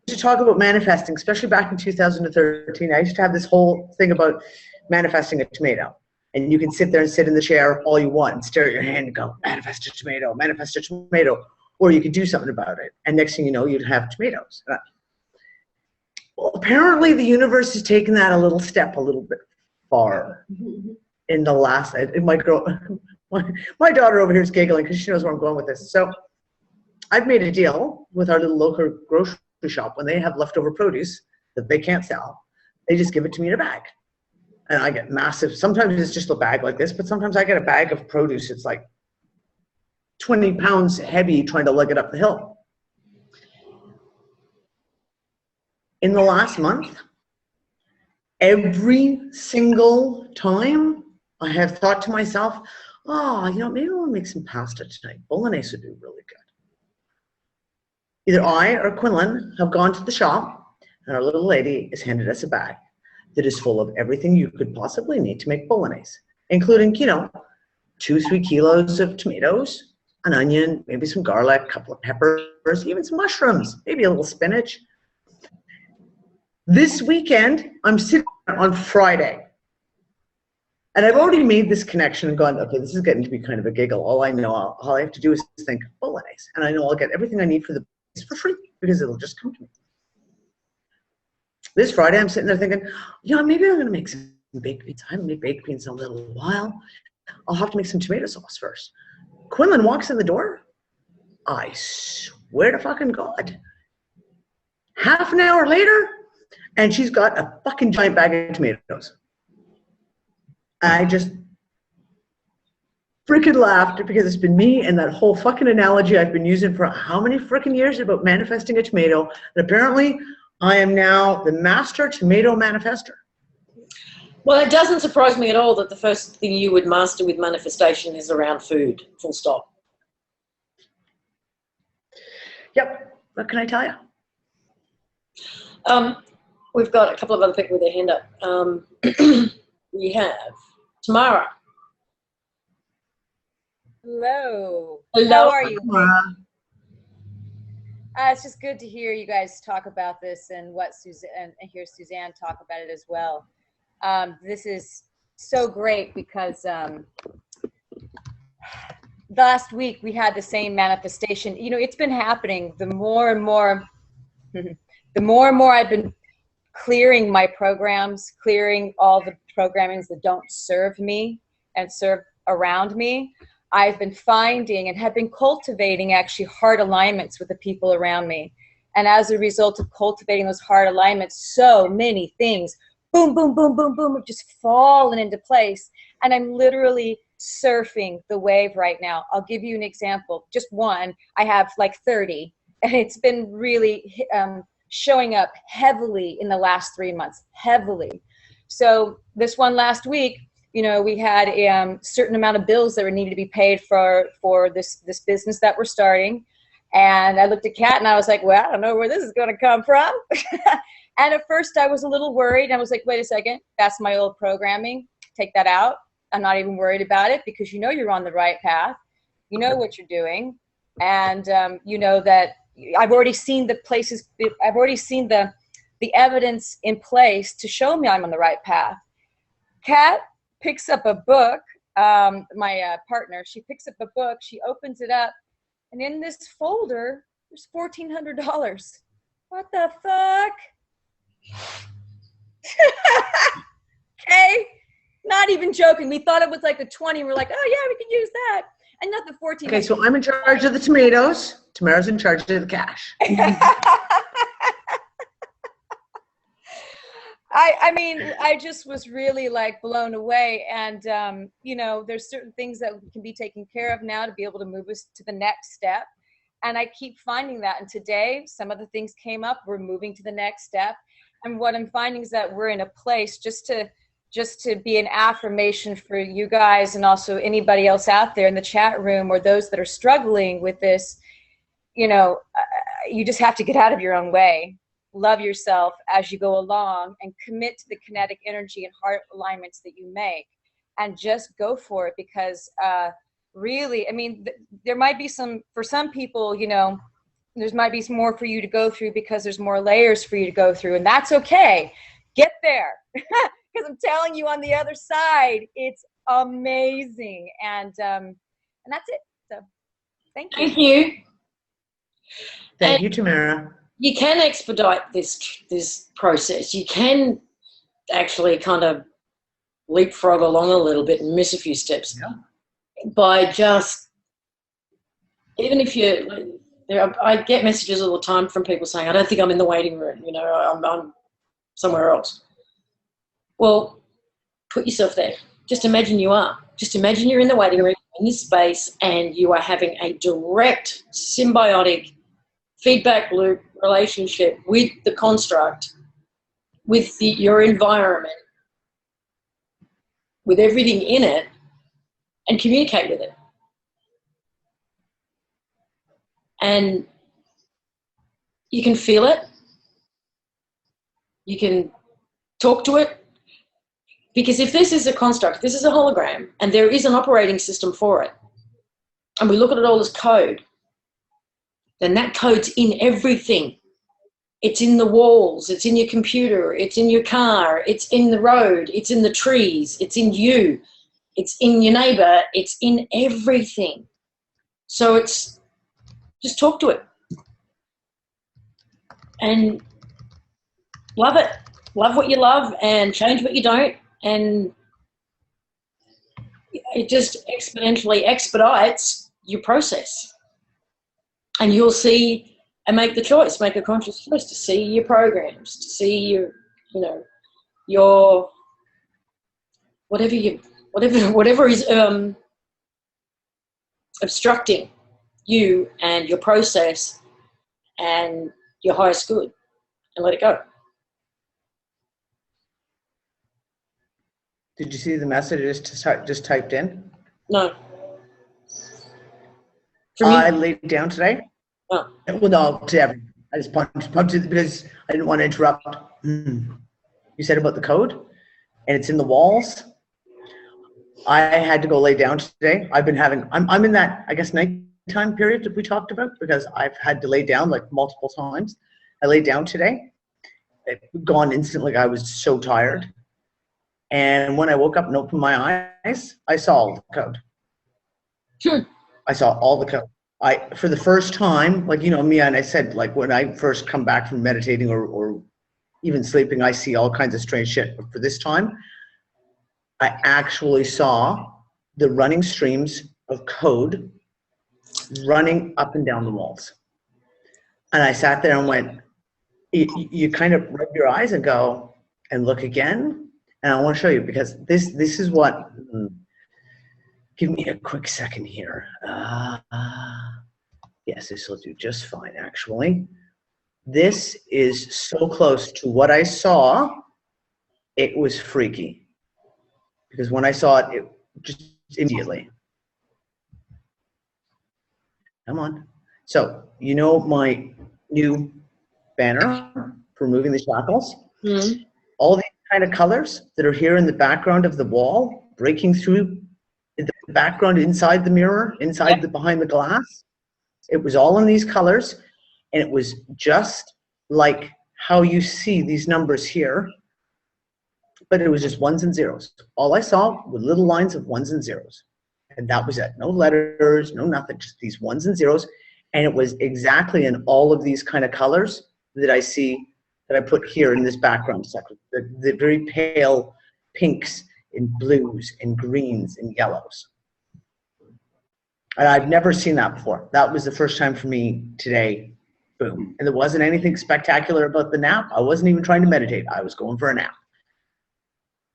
to talk about manifesting, especially back in 2013, I used to have this whole thing about manifesting a tomato. And you can sit there and sit in the chair all you want and stare at your hand and go, manifest a tomato, manifest a tomato. Or you could do something about it. And next thing you know, you'd have tomatoes. Well, apparently the universe has taken that a little bit far. In the last, my daughter over here is giggling because she knows where I'm going with this. So I've made a deal with our little local grocery shop. When they have leftover produce that they can't sell, they just give it to me in a bag. And I get massive, sometimes it's just a bag like this, but sometimes I get a bag of produce. It's like 20 pounds heavy trying to lug it up the hill. In the last month, every single time I have thought to myself, oh, you know, maybe I'll make some pasta tonight. Bolognese would be really good. Either I or Quinlan have gone to the shop, and our little lady has handed us a bag that is full of everything you could possibly need to make bolognese, including, you know, 2-3 kilos of tomatoes, an onion, maybe some garlic, a couple of peppers, even some mushrooms, maybe a little spinach. This weekend, I'm sitting on Friday. And I've already made this connection and gone, okay, this is getting to be kind of a giggle. All I know, all I have to do is think bolognese. And I know I'll get everything I need for the base for free because it'll just come to me. This Friday, I'm sitting there thinking, yeah, maybe I'm going to make some baked beans. I haven't made baked beans in a little while. I'll have to make some tomato sauce first. Quinlan walks in the door. I swear to fucking God. Half an hour later, and she's got a fucking giant bag of tomatoes. I just freaking laughed because it's been me and that whole fucking analogy I've been using for how many freaking years about manifesting a tomato. And apparently I am now the master tomato manifestor. Well, it doesn't surprise me at all that the first thing you would master with manifestation is around food, full stop. Yep. What can I tell you? We've got a couple of other people with their hand up. We have Tamara. Hello. Hello. How are you? Tamara. It's just good to hear you guys talk about this and what Suzanne and hear Suzanne talk about it as well. This is so great because last week we had the same manifestation. You know, it's been happening. The more and more I've been clearing my programs, clearing all the programmings that don't serve me and serve around me, I've been finding and have been cultivating actually heart alignments with the people around me. And as a result of cultivating those heart alignments, so many things, boom, boom, boom, boom, boom, have just fallen into place. And I'm literally surfing the wave right now. I'll give you an example. Just one. I have like 30, and it's been really showing up heavily in the last 3 months, heavily. So this one last week, you know, we had a certain amount of bills that were needed to be paid for this business that we're starting. And I looked at Kat and I was like, well, I don't know where this is going to come from. And at first I was a little worried. I was like, wait a second, that's my old programming. Take that out. I'm not even worried about it because you know you're on the right path. You know what you're doing. And you know that I've already seen the places, I've already seen the evidence in place to show me I'm on the right path. Kat picks up a book, my partner, she picks up a book, she opens it up, and in this folder, there's $1,400. What the fuck? Okay, not even joking. We thought it was like a 20. We're like, oh yeah, we can use that. And not the 14. Okay, so I'm in charge of the tomatoes. Tamara's in charge of the cash. I mean, I just was really like blown away. And, you know, there's certain things that can be taken care of now to be able to move us to the next step. And I keep finding that. And today, some of the things came up. We're moving to the next step. And what I'm finding is that we're in a place just to be an affirmation for you guys and also anybody else out there in the chat room or those that are struggling with this. You know, you just have to get out of your own way. Love yourself as you go along and commit to the kinetic energy and heart alignments that you make and just go for it because really, I mean, there might be for some people, you know, there might be some more for you to go through because there's more layers for you to go through, and that's okay. Get there because I'm telling you on the other side, it's amazing. And that's it. So thank you. Thank you. Thank you, Tamara. You can expedite this process. You can actually kind of leapfrog along a little bit and miss a few steps by just, even if I get messages all the time from people saying, I don't think I'm in the waiting room, you know, I'm somewhere else. Well, put yourself there. Just imagine you are. Just imagine you're in the waiting room in this space and you are having a direct, symbiotic feedback loop relationship with the construct, with your environment, with everything in it, and communicate with it. And you can feel it. You can talk to it. Because if this is a construct, this is a hologram, and there is an operating system for it, and we look at it all as code, then that code's in everything. It's in the walls, it's in your computer, it's in your car, it's in the road, it's in the trees, it's in you, it's in your neighbor, it's in everything. So it's just talk to it and love it. Love what you love and change what you don't, and it just exponentially expedites your process. And you'll see and make the choice, make a conscious choice to see your programs, to see your, you know, your whatever is obstructing you and your process and your highest good, and let it go. Did you see the messages just typed in? No. I laid down today. Oh. Well, no, to everything. I just punched it because I didn't want to interrupt. You said about the code, and it's in the walls. I had to go lay down today. I've been having, I'm in that, I guess, nighttime period that we talked about, because I've had to lay down like multiple times. I laid down today. It gone instantly. I was so tired. And when I woke up and opened my eyes, I saw all the code. I saw all the code. For the first time, like, you know, me, and I said, like, when I first come back from meditating or even sleeping, I see all kinds of strange shit. But for this time, I actually saw the running streams of code running up and down the walls. And I sat there and went, you kind of rub your eyes and go and look again. And I want to show you, because this is what, give me a quick second here. Yes, this will do just fine, actually. This is so close to what I saw, it was freaky. Because when I saw it, it just immediately. Come on. So, you know my new banner for removing the shackles? Mm-hmm. All these kind of colors that are here in the background of the wall, breaking through the background inside the mirror, inside the behind the glass. It was all in these colors, and it was just like how you see these numbers here, but it was just ones and zeros. All I saw were little lines of ones and zeros, and that was it. No letters, no nothing, just these ones and zeros, and it was exactly in all of these kind of colors that I see, that I put here in this background section, the very pale pinks and blues and greens and yellows. And I've never seen that before. That was the first time for me today. Boom. And there wasn't anything spectacular about the nap. I wasn't even trying to meditate. I was going for a nap.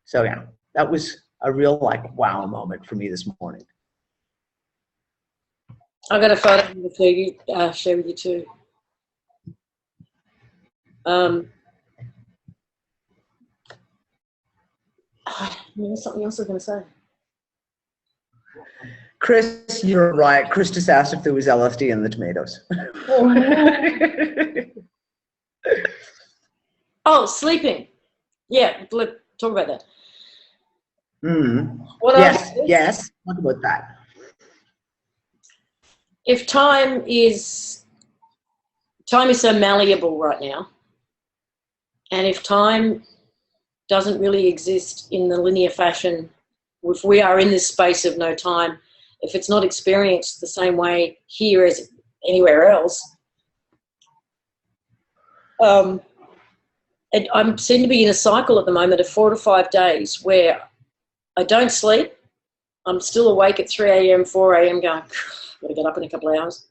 So yeah, that was a real like wow moment for me this morning. I got a photo to share with you too. There's something else I was going to say. Chris, you're right. Chris just asked if there was LSD in the tomatoes. Oh, sleeping. Yeah, talk about that. What Yes. Talk about that. If time is so malleable right now, and if time doesn't really exist in the linear fashion, if we are in this space of no time, if it's not experienced the same way here as anywhere else, and I seem to be in a cycle at the moment of 4 to 5 days where I don't sleep. I'm still awake at 3 a.m., 4 a.m. going, I've got to get up in a couple of hours.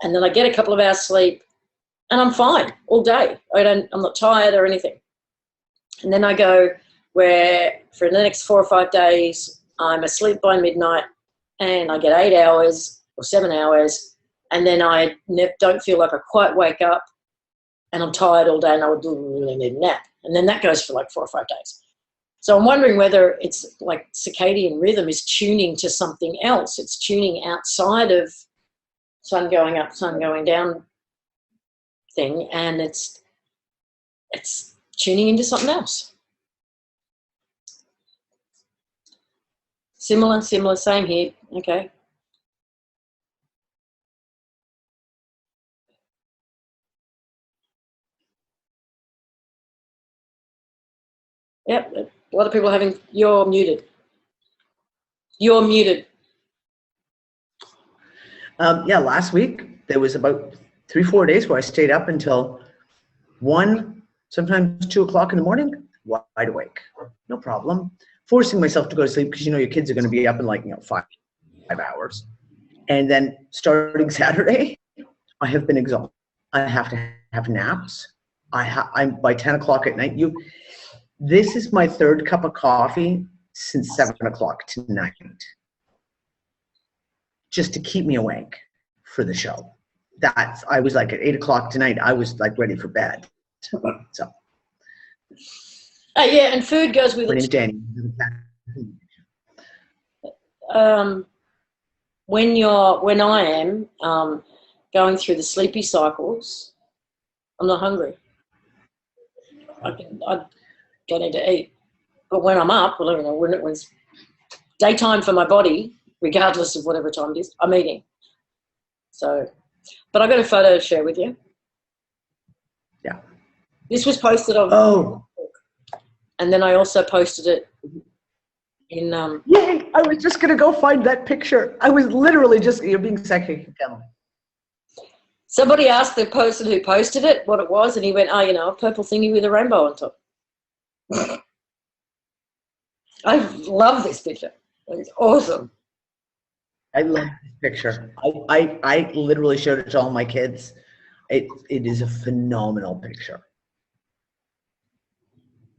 And then I get a couple of hours sleep and I'm fine all day. I'm not tired or anything. And then I go where for the next 4 or 5 days, I'm asleep by midnight and I get 8 hours or 7 hours. And then I don't feel like I quite wake up and I'm tired all day and I would really need a nap. And then that goes for like 4 or 5 days. So I'm wondering whether it's like circadian rhythm is tuning to something else. It's tuning outside of sun going up, sun going down thing, and it's tuning into something else. Similar, same here. Okay. Yep. A lot of people having. You're muted. You're muted. Yeah, last week there was about 3-4 days where I stayed up until 1, sometimes 2 o'clock in the morning, wide awake, no problem. Forcing myself to go to sleep because your kids are going to be up in 5 hours. And then starting Saturday, I have been exhausted. I have to have naps. I'm by 10 o'clock at night. This is my 3rd cup of coffee since 7 o'clock tonight, just to keep me awake for the show. I was like at 8 o'clock tonight, I was like ready for bed. So. Yeah, and food goes with My name's it. Danny. When I am going through the sleepy cycles, I'm not hungry. I don't need to eat. But when I'm up, when it was daytime for my body, regardless of whatever time it is, I'm eating. So, but I got a photo to share with you. Yeah. This was posted on Facebook, and then I also posted it in. Yay! I was just gonna go find that picture. I was literally just being psychic. Somebody asked the person who posted it what it was, and he went, a purple thingy with a rainbow on top. I love this picture. It's awesome. I love this picture. I literally showed it to all my kids. It is a phenomenal picture.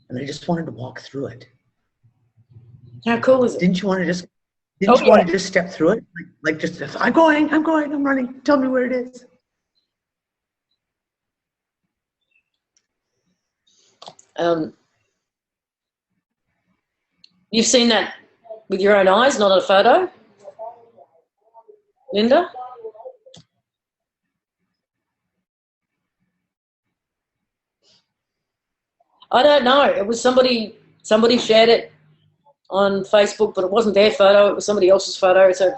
And I just wanted to walk through it. How cool is it? Didn't you want to just step through it? Like just, I'm going, I'm running. Tell me where it is. You've seen that with your own eyes, not a photo? Linda? I don't know. It was somebody shared it on Facebook, but it wasn't their photo. It was somebody else's photo. So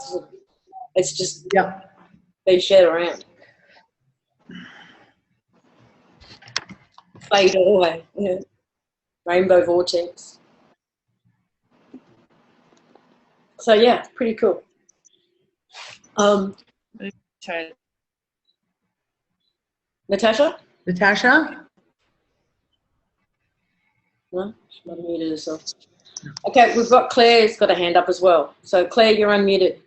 it's just being shared around. Fade away. Yeah. Rainbow vortex. So yeah, pretty cool. Natasha? No, she might have muted herself. Okay, we've got Claire's got a hand up as well. So Claire, you're unmuted.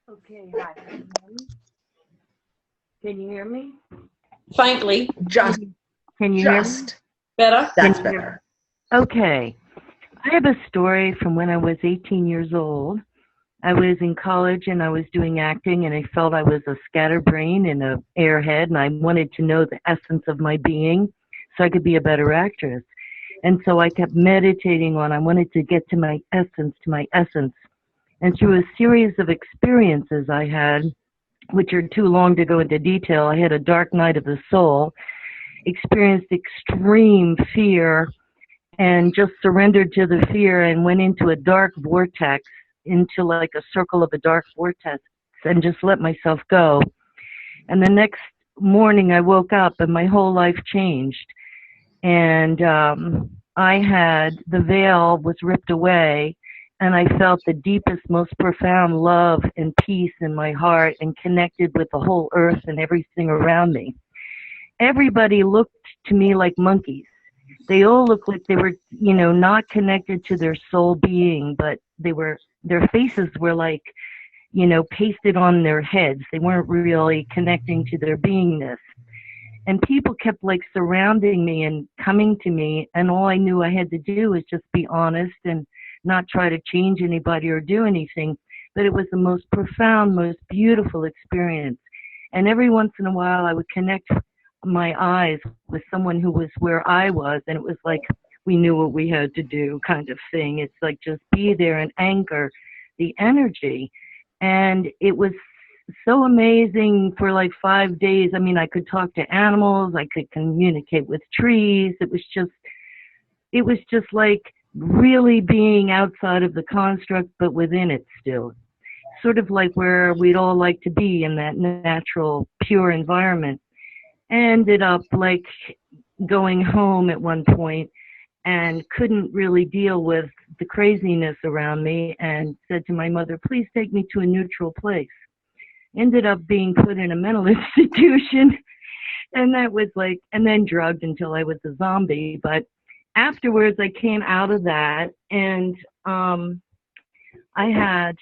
Okay, hi. Can you hear me? Faintly. Just. Can you hear me? Better? That's better. Okay. I have a story from when I was 18 years old. I was in college and I was doing acting, and I felt I was a scatterbrain and a airhead, and I wanted to know the essence of my being so I could be a better actress. And so I kept meditating on, I wanted to get to my essence. And through a series of experiences I had, which are too long to go into detail, I had a dark night of the soul, experienced extreme fear, and just surrendered to the fear and went into a dark vortex, into like a circle of a dark vortex, and just let myself go. And the next morning I woke up and my whole life changed. And I had, the veil was ripped away, and I felt the deepest, most profound love and peace in my heart, and connected with the whole earth and everything around me. Everybody looked to me like monkeys. They all looked like they were, not connected to their soul being, but their faces were like, pasted on their heads. They weren't really connecting to their beingness. And people kept like surrounding me and coming to me, and all I knew I had to do was just be honest and not try to change anybody or do anything. But it was the most profound, most beautiful experience. And every once in a while I would connect my eyes with someone who was where I was, and it was like we knew what we had to do kind of thing. It's like just be there and anchor the energy. And it was so amazing for like 5 days. I mean, I could talk to animals, I could communicate with trees. It was just like really being outside of the construct, but within it still. Sort of like where we'd all like to be, in that natural, pure environment. Ended up like going home at one point and couldn't really deal with the craziness around me and said to my mother, please take me to a neutral place. Ended up being put in a mental institution, and that was like, and then drugged until I was a zombie. But afterwards I came out of that, and I had,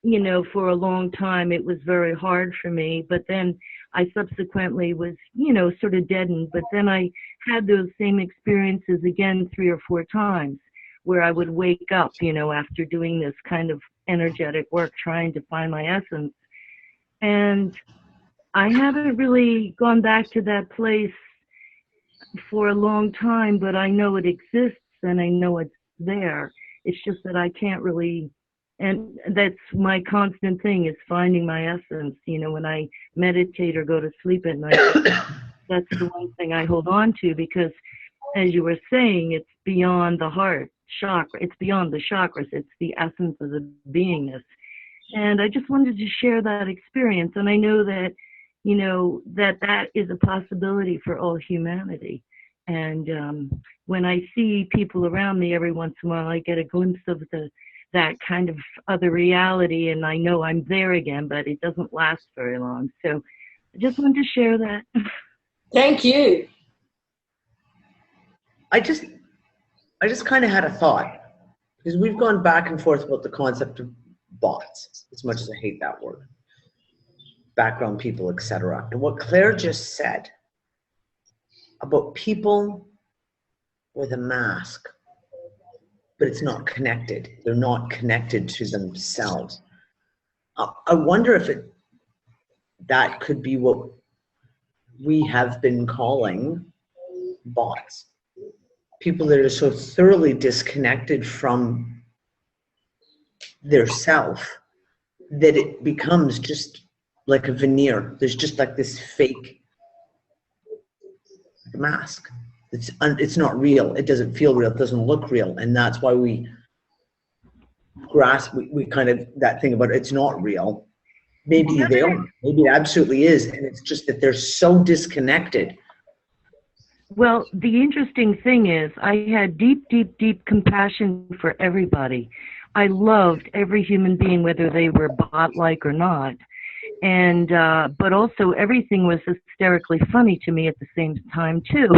you know, for a long time it was very hard for me, but then I subsequently was, you know, sort of deadened. But then I had those same experiences again 3 or 4 times where I would wake up, you know, after doing this kind of energetic work, trying to find my essence. And I haven't really gone back to that place for a long time, but I know it exists and I know it's there. It's just that I can't really, and that's my constant thing, is finding my essence. You know, when I meditate or go to sleep at night, that's the one thing I hold on to, because as you were saying, it's beyond the heart chakra, it's beyond the chakras, it's the essence of the beingness. And I just wanted to share that experience. And I know that, you know, that is a possibility for all humanity. And when I see people around me every once in a while, I get a glimpse of that kind of other reality, and I know I'm there again, but it doesn't last very long. So I just wanted to share that. Thank you. I just kind of had a thought, because we've gone back and forth about the concept of bots, as much as I hate that word, background people, etc. And what Claire just said about people with a mask, but it's not connected. They're not connected to themselves. I wonder if that could be what we have been calling bots. People that are so thoroughly disconnected from their self that it becomes just like a veneer. There's just like this fake mask. It's not real. It doesn't feel real. It doesn't look real. And that's why we grasp, we kind of, that thing about it's not real. Maybe they are. Maybe it absolutely is. And it's just that they're so disconnected. Well, the interesting thing is I had deep, deep, deep compassion for everybody. I loved every human being, whether they were bot-like or not. And but also everything was hysterically funny to me at the same time too,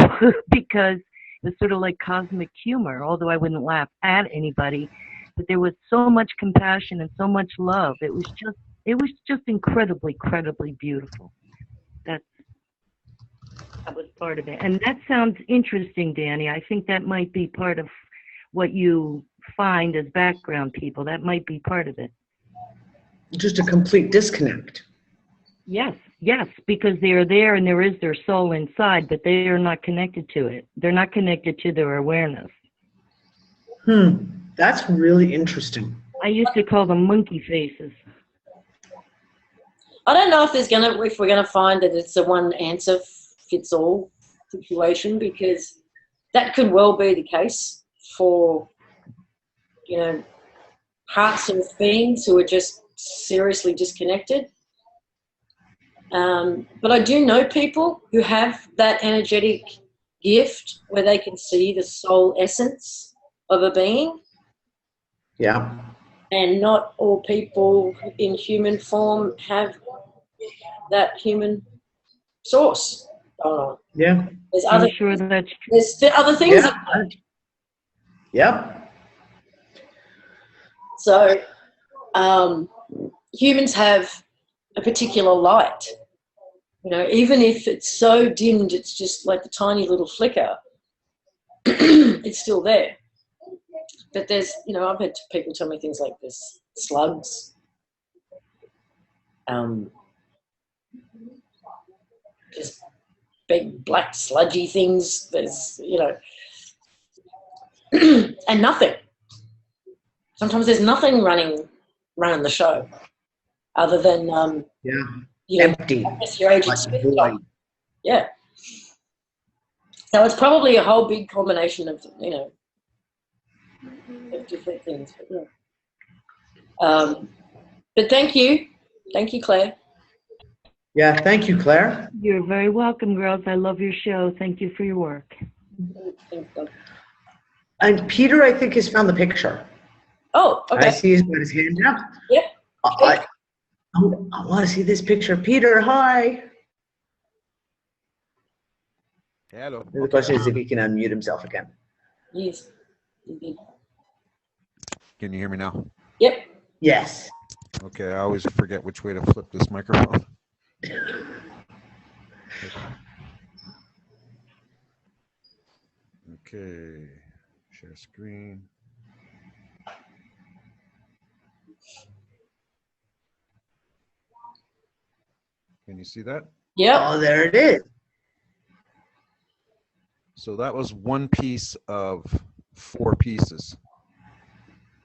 because it was sort of like cosmic humor, although I wouldn't laugh at anybody. But there was so much compassion and so much love. It was just incredibly, incredibly beautiful. That was part of it. And that sounds interesting, Danny. I think that might be part of what you find as background people. That might be part of it. Just a complete disconnect. Yes, because they are there and there is their soul inside, but they are not connected to it. They're not connected to their awareness. That's really interesting. I used to call them monkey faces. I don't know if we're gonna find that it's a one answer fits all situation, because that could well be the case for, you know, parts of beings who are just seriously disconnected. But I do know people who have that energetic gift where they can see the soul essence of a being. Yeah. And not all people in human form have that human source. Yeah. There's other, sure that's true. there's other things. Yeah. So humans have a particular light. You know, even if it's so dimmed, it's just like a tiny little flicker, it's still there. But there's, you know, I've had people tell me things like this, slugs, just big black sludgy things. There's, you know, and nothing. Sometimes there's nothing running the show other than empty. Your agent's yeah. So it's probably a whole big combination of, you know, of different things. But thank you, Claire. Yeah, thank you, Claire. You're very welcome, girls. I love your show. Thank you for your work. And Peter, I think, has found the picture. Oh, okay. I see he's got his hand up. Yep. I want to see this picture. Peter, hi. Hello. The question is if he can unmute himself again. Yes. Indeed. Can you hear me now? Yep. Yes. Okay, I always forget which way to flip this microphone. Okay, share screen. Can you see that? Yep. Oh, there it is. So that was one piece of 4 pieces.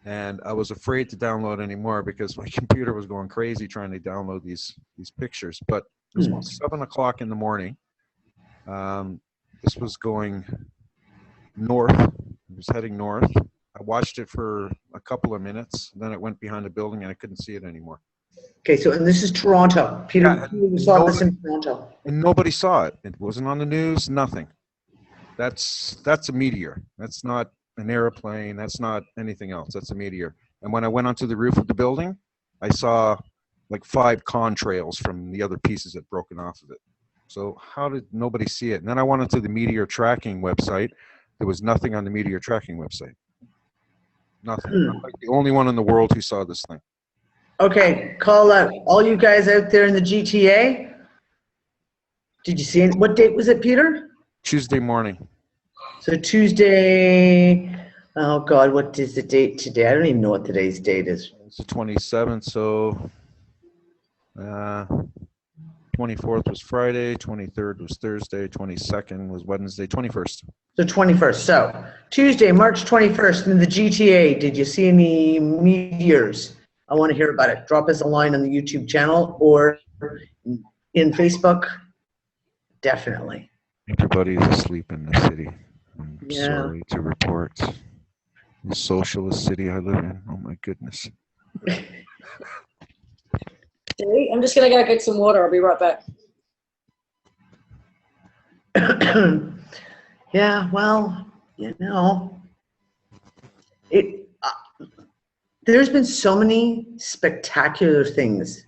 And I was afraid to download anymore because my computer was going crazy trying to download these pictures. But it was about 7 o'clock in the morning. This was going north. It was heading north. I watched it for a couple of minutes. Then it went behind the building and I couldn't see it anymore. Okay, so and this is Toronto. Peter, Yeah, we saw this in Toronto. And nobody saw it. It wasn't on the news, nothing. That's a meteor. That's not an airplane. That's not anything else. That's a meteor. And when I went onto the roof of the building, I saw like 5 contrails from the other pieces that broken off of it. So how did nobody see it? And then I went onto the meteor tracking website. There was nothing on the meteor tracking website. Nothing. I'm like the only one in the world who saw this thing. Okay, call out all you guys out there in the GTA. Did you see it? What date was it, Peter? Tuesday morning. So Tuesday, oh God, what is the date today? I don't even know what today's date is. It's the 27th, so 24th was Friday, 23rd was Thursday, 22nd was Wednesday, 21st. So 21st. So Tuesday, March 21st in the GTA. Did you see any meteors? I want to hear about it. Drop us a line on the YouTube channel or in Facebook. Definitely. Everybody's asleep in the city. I'm Yeah. sorry to report. The socialist city I live in. Oh my goodness. See, I'm just going to go get some water. I'll be right back. Yeah, well, you know, there's been so many spectacular things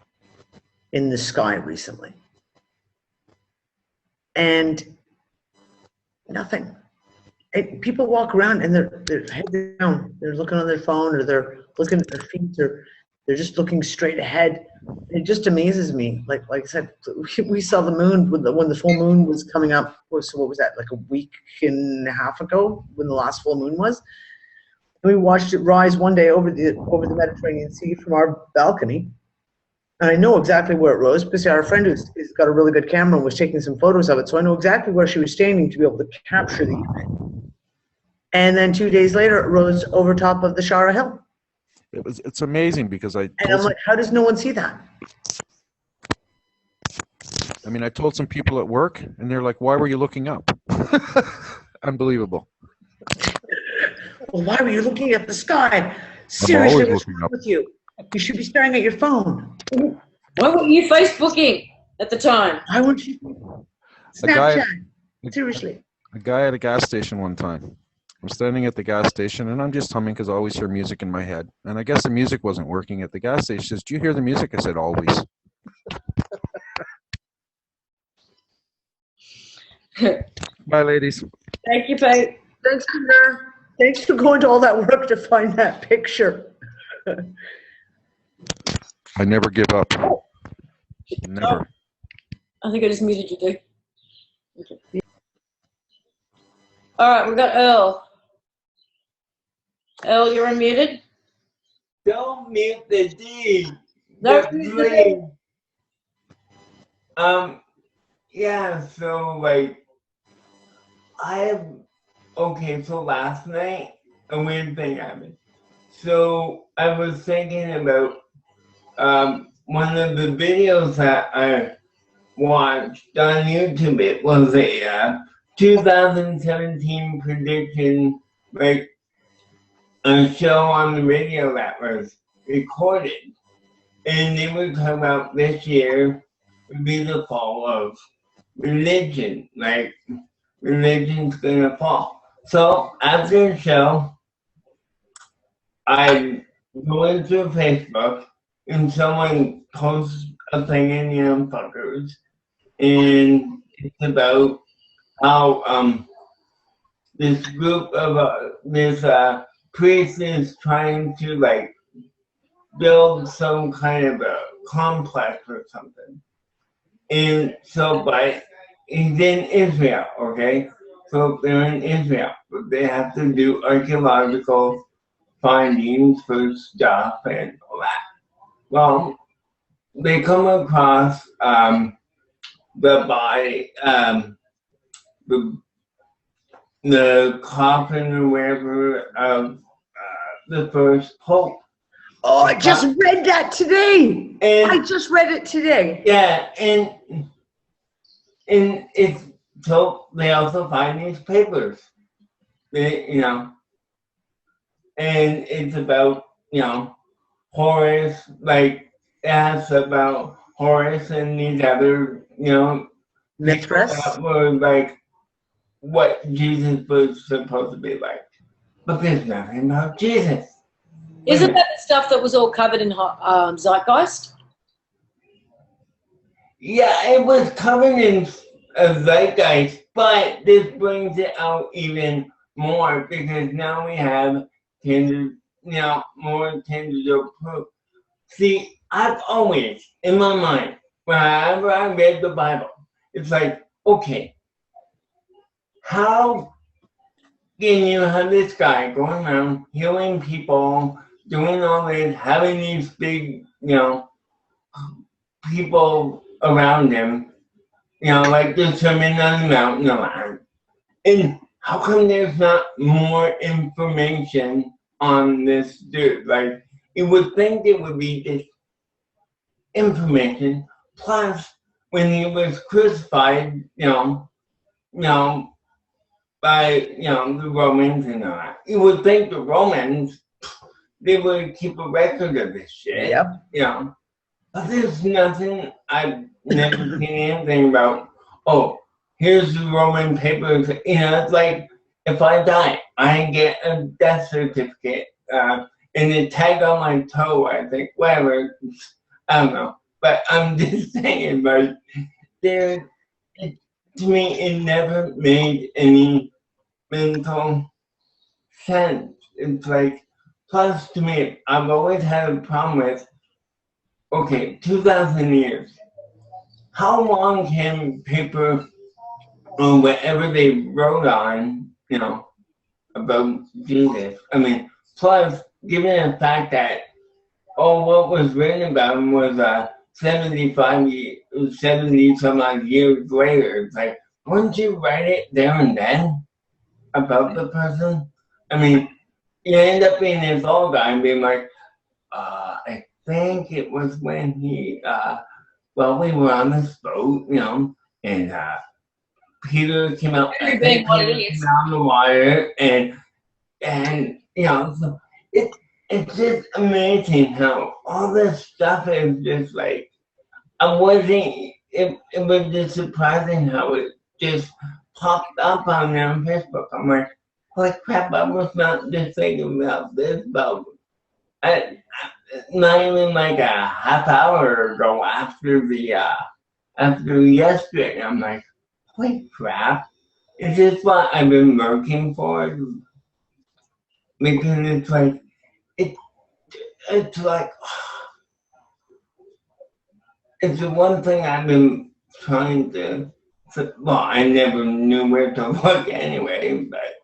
in the sky recently. And nothing. People walk around and they're head down. They're looking on their phone or they're looking at their feet or they're just looking straight ahead. It just amazes me. Like I said, we saw the moon when the full moon was coming up. So what was that? Like a week and a half ago when the last full moon was. And we watched it rise one day over the Mediterranean Sea from our balcony. And I know exactly where it rose because our friend who's got a really good camera and was taking some photos of it. So I know exactly where she was standing to be able to capture the image. And then 2 days later, it rose over top of the Shara Hill. It's amazing because And I'm like, how does no one see that? I mean, I told some people at work and they're like, why were you looking up? Unbelievable. Well, why were you looking at the sky? Seriously, always what's looking wrong up. with you? You should be staring at your phone. Why were you Facebooking at the time? Why won't you? A guy- Snapchat. Seriously. A guy at a gas station one time. I'm standing at the gas station and I'm just humming because I always hear music in my head. And I guess the music wasn't working at the gas station. He says, do you hear the music? I said, always. Bye, ladies. Thank you, Pete. Thanks, Peter. Thanks for going to all that work to find that picture. I never give up. Never. I think I just muted you, dude. Okay. All right, we've got Earl. Earl, you're unmuted. Don't mute the D. No, The mute the D. green. Yeah, so like, so last night, a weird thing happened. So I was thinking about, one of the videos that I watched on YouTube. It was a 2017 prediction, like a show on the radio that was recorded. And they would come out this year, to be the fall of religion. Like, religion's gonna fall. So after the show, I go into Facebook and someone posts a thing in Young Fuckers, and it's about how this group of this priest is trying to like build some kind of a complex or something. And so, but he's in Israel, okay? So they're in Israel, but they have to do archaeological findings for stuff and all that. Well, they come across the body, the coffin or whatever of the first pope. Oh, I just read that today. And I just read it today. yeah, and it's so they also find these papers. They, you know, and it's about, you know, Horace, like it asks about Horace and these other, you know, Mithras. that were like what Jesus was supposed to be like. But there's nothing about Jesus. Isn't that the stuff that was all covered in zeitgeist? Yeah, it was covered in zeitgeist, but this brings it out even more because now we have more tangible proof. See, I've always, in my mind, whenever I read the Bible, it's like, okay, how can you have this guy going around healing people, doing all this, having these big, you know, people around him, you know, like the Sermon on the Mount, and how come there's not more information on this dude? Like, you would think it would be this information, plus when he was crucified, by, the Romans and all that, you would think the Romans, they would keep a record of this shit. Yep. But there's nothing, I've never seen anything about, oh, here's the Roman papers. It's like, if I die, I get a death certificate, and a tag on my toe, I think, whatever, I don't know. But I'm just saying, like, to me, it never made any mental sense. It's like, plus to me, I've always had a problem with, okay, 2,000 years. How long can paper or whatever they wrote on, about Jesus? I mean, plus, given the fact that, what was written about him was 70 some odd years later. It's like, wouldn't you write it there and then about the person? I mean, you end up being this old guy and being like, I think it was when he, we were on this boat, and Peter came out, Every being what it is. down the water, and so it's just amazing how all this stuff is just like, it was just surprising how it just popped up on me on Facebook. I'm like, holy crap, I was not just thinking about this, but not even like a half hour ago after yesterday. I'm like, holy crap, is this what I've been working for? Because it's like, it's like, it's the one thing I've been trying to, I never knew where to look anyway, but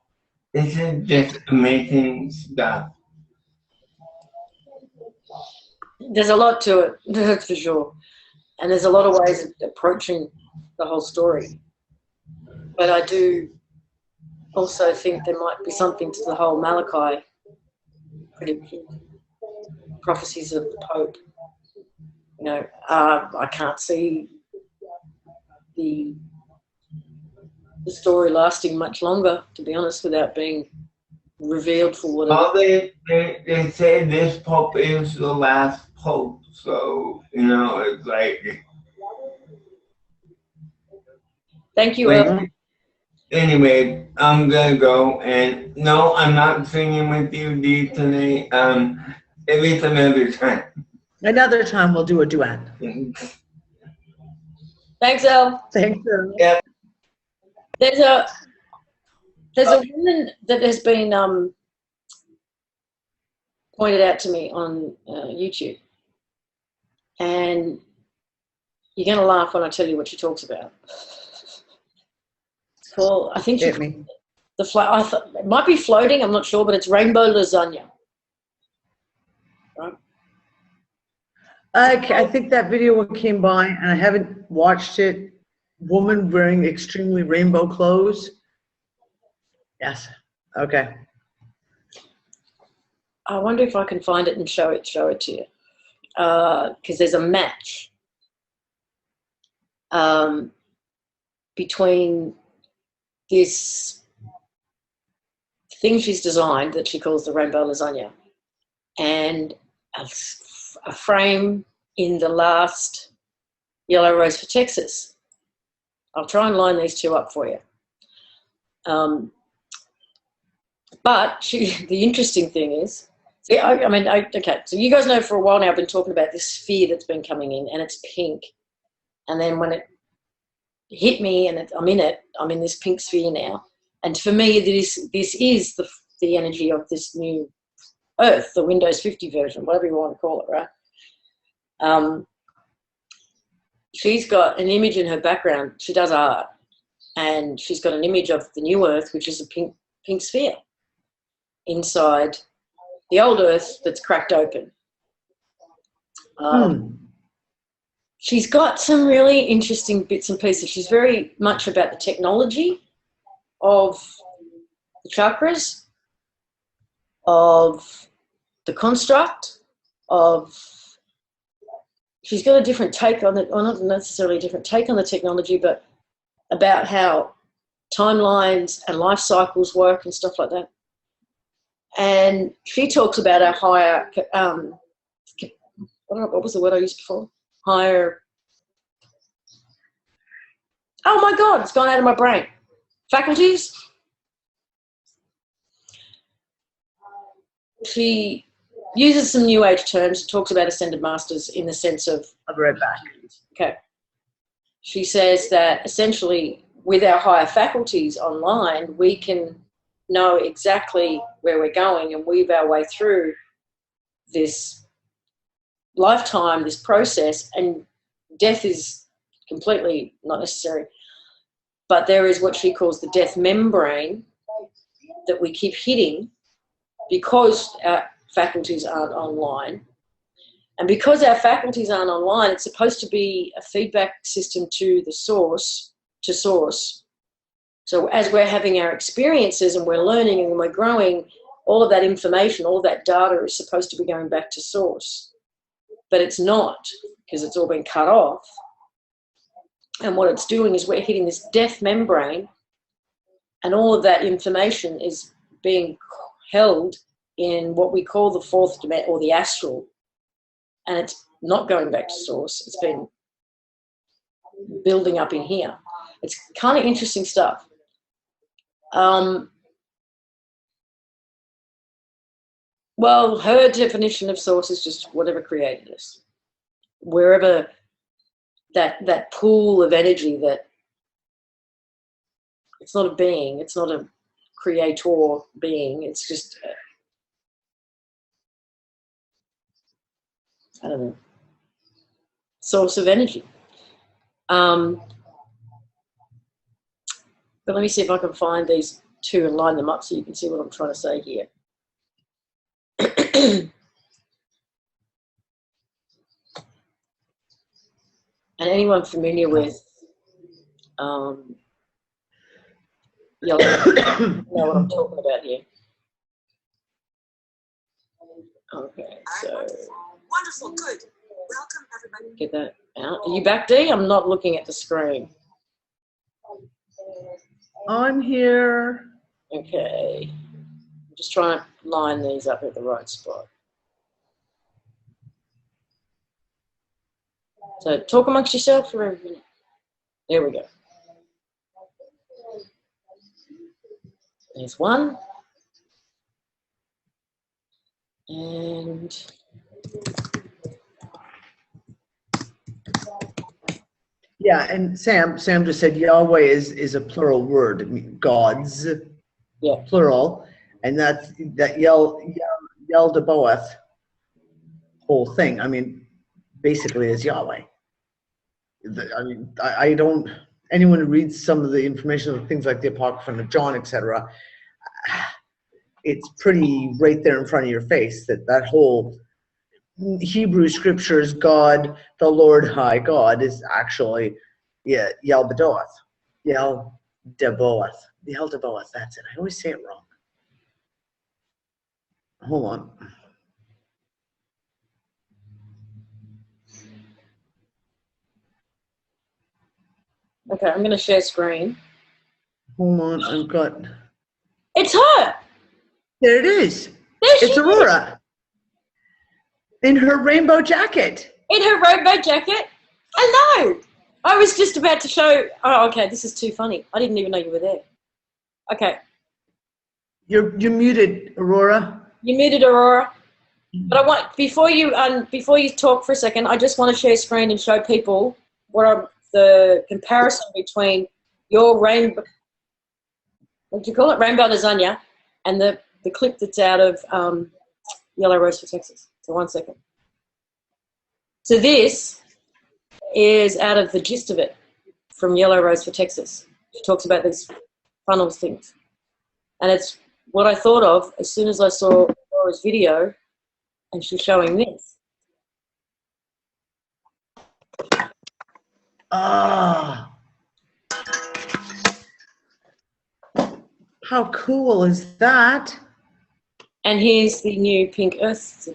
this is just amazing stuff. There's a lot to it, that's for sure. And there's a lot of ways of approaching the whole story. But I do also think there might be something to the whole Malachi prediction, prophecies of the Pope. I can't see the story lasting much longer, to be honest, without being revealed for what it is. They say this Pope is the last Pope, so, it's like, Thank you, Wait. Earl. Anyway, I'm gonna go, and no, I'm not singing with you, Dee, tonight. At least another time. Another time we'll do a duet. Thanks, Earl. Thanks, Earl. Yep. There's a woman that has been pointed out to me on YouTube, and you're going to laugh when I tell you what she talks about. It's called, I think, Hit me. I thought it might be floating. I'm not sure, but it's rainbow lasagna. Right? I think that video came by, and I haven't watched it. Woman wearing extremely rainbow clothes. Yes. Okay. I wonder if I can find it and show it to you, because there's a match between this thing she's designed that she calls the rainbow lasagna and a frame in the last Yellow Rose for Texas. I'll try and line these two up for you. But the interesting thing is, okay, so you guys know for a while now I've been talking about this sphere that's been coming in, and it's pink. And then when it hit me and I'm in this pink sphere now. And for me, this is the energy of this new Earth, the Windows 50 version, whatever you want to call it, right? She's got an image in her background. She does art, and she's got an image of the new Earth, which is a pink sphere inside the old Earth that's cracked open. She's got some really interesting bits and pieces. She's very much about the technology of the chakras, of the construct, she's got a different take on it, or not necessarily a different take on the technology, but about how timelines and life cycles work and stuff like that. And she talks about our higher, what was the word I used before? Higher, oh my God, it's gone out of my brain. Faculties. She uses some new age terms, talks about ascended masters in the sense of, I'll be right back. okay. She says that essentially with our higher faculties online, we can know exactly where we're going and weave our way through this lifetime, this process, and death is completely not necessary. But there is what she calls the death membrane that we keep hitting because our faculties aren't online. And because our faculties aren't online, it's supposed to be a feedback system to the source, to source. So as we're having our experiences and we're learning and we're growing, all of that information, all of that data is supposed to be going back to source. But it's not, because it's all been cut off. And what it's doing is we're hitting this death membrane, and all of that information is being held in what we call the fourth dimension, or the astral. And it's not going back to source. It's been building up in here. It's kind of interesting stuff. Well, her definition of source is just whatever created us. Wherever that pool of energy, that it's not a being, it's not a creator being, it's just I don't know, source of energy. But let me see if I can find these two and line them up so you can see what I'm trying to say here. And anyone familiar with yellow, know what I'm talking about here. Okay, so wonderful, good. Welcome everybody. Get that out. Are you back, Dee? I'm not looking at the screen. I'm here. Okay. I'm just trying to line these up at the right spot. So talk amongst yourself for a minute. There we go. There's one. And Yeah, and Sam just said Yahweh is a plural word. It means gods, yeah, plural, and that Yel Deboeth whole thing. I mean, basically is Yahweh. I don't. Anyone who reads some of the information of things like the Apocrypha of John, etc., it's pretty right there in front of your face that whole Hebrew scriptures, God, the Lord High God, is actually Yel Deboeth. Yel Deboeth. That's it. I always say it wrong. Hold on. okay, I'm going to share screen. Hold on. I've got. It's her. There it is. There she It's is. Aurora. In her rainbow jacket. In her rainbow jacket. Hello. I was just about to show. Oh, okay. This is too funny. I didn't even know you were there. Okay. You're muted, Aurora. You muted Aurora. But I want before you talk for a second, I just want to share screen and show people the comparison between your rainbow. What do you call it? Rainbow lasagna, and the clip that's out of Yellow Rose for Texas. So 1 second. So this is out of the gist of it from Yellow Rose for Texas. She talks about these funnels things. And it's what I thought of as soon as I saw Laura's video and she's showing this. Ah. How cool is that? And here's the new pink earth.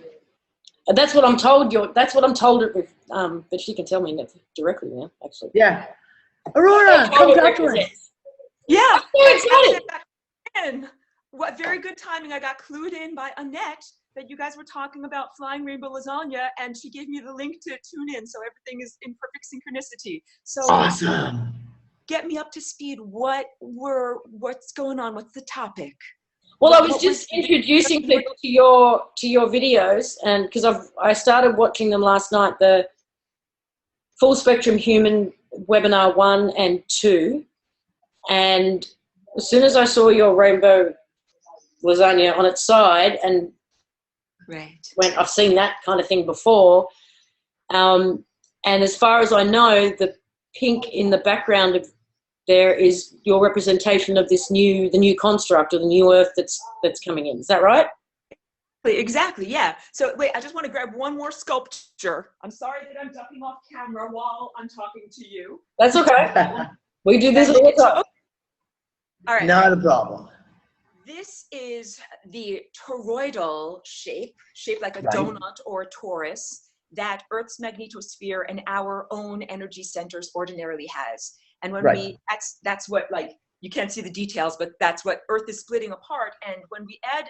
And that's what I'm told. That's what I'm told it with. But she can tell me directly now, actually. Yeah. Aurora, come talk to us. Yeah. So excited. What very good timing. I got clued in by Annette that you guys were talking about flying rainbow lasagna, and she gave me the link to tune in, so everything is in perfect synchronicity. So Awesome. Get me up to speed. What's going on? What's the topic? Well, I was just introducing people to your videos, and because I started watching them last night, the Full Spectrum Human webinar 1 and 2, and as soon as I saw your rainbow lasagna on its side, and went, I've seen that kind of thing before, and as far as I know, the pink in the background of there is your representation of the new construct or the new earth that's coming in. Is that right? Exactly, yeah. So wait, I just want to grab one more sculpture. I'm sorry that I'm ducking off camera while I'm talking to you. That's okay. We do this all the time. All right. Not a problem. This is the toroidal shape, shaped like a donut or a torus, that Earth's magnetosphere and our own energy centers ordinarily has. And when that's what, like, you can't see the details, but that's what Earth is splitting apart. And when we add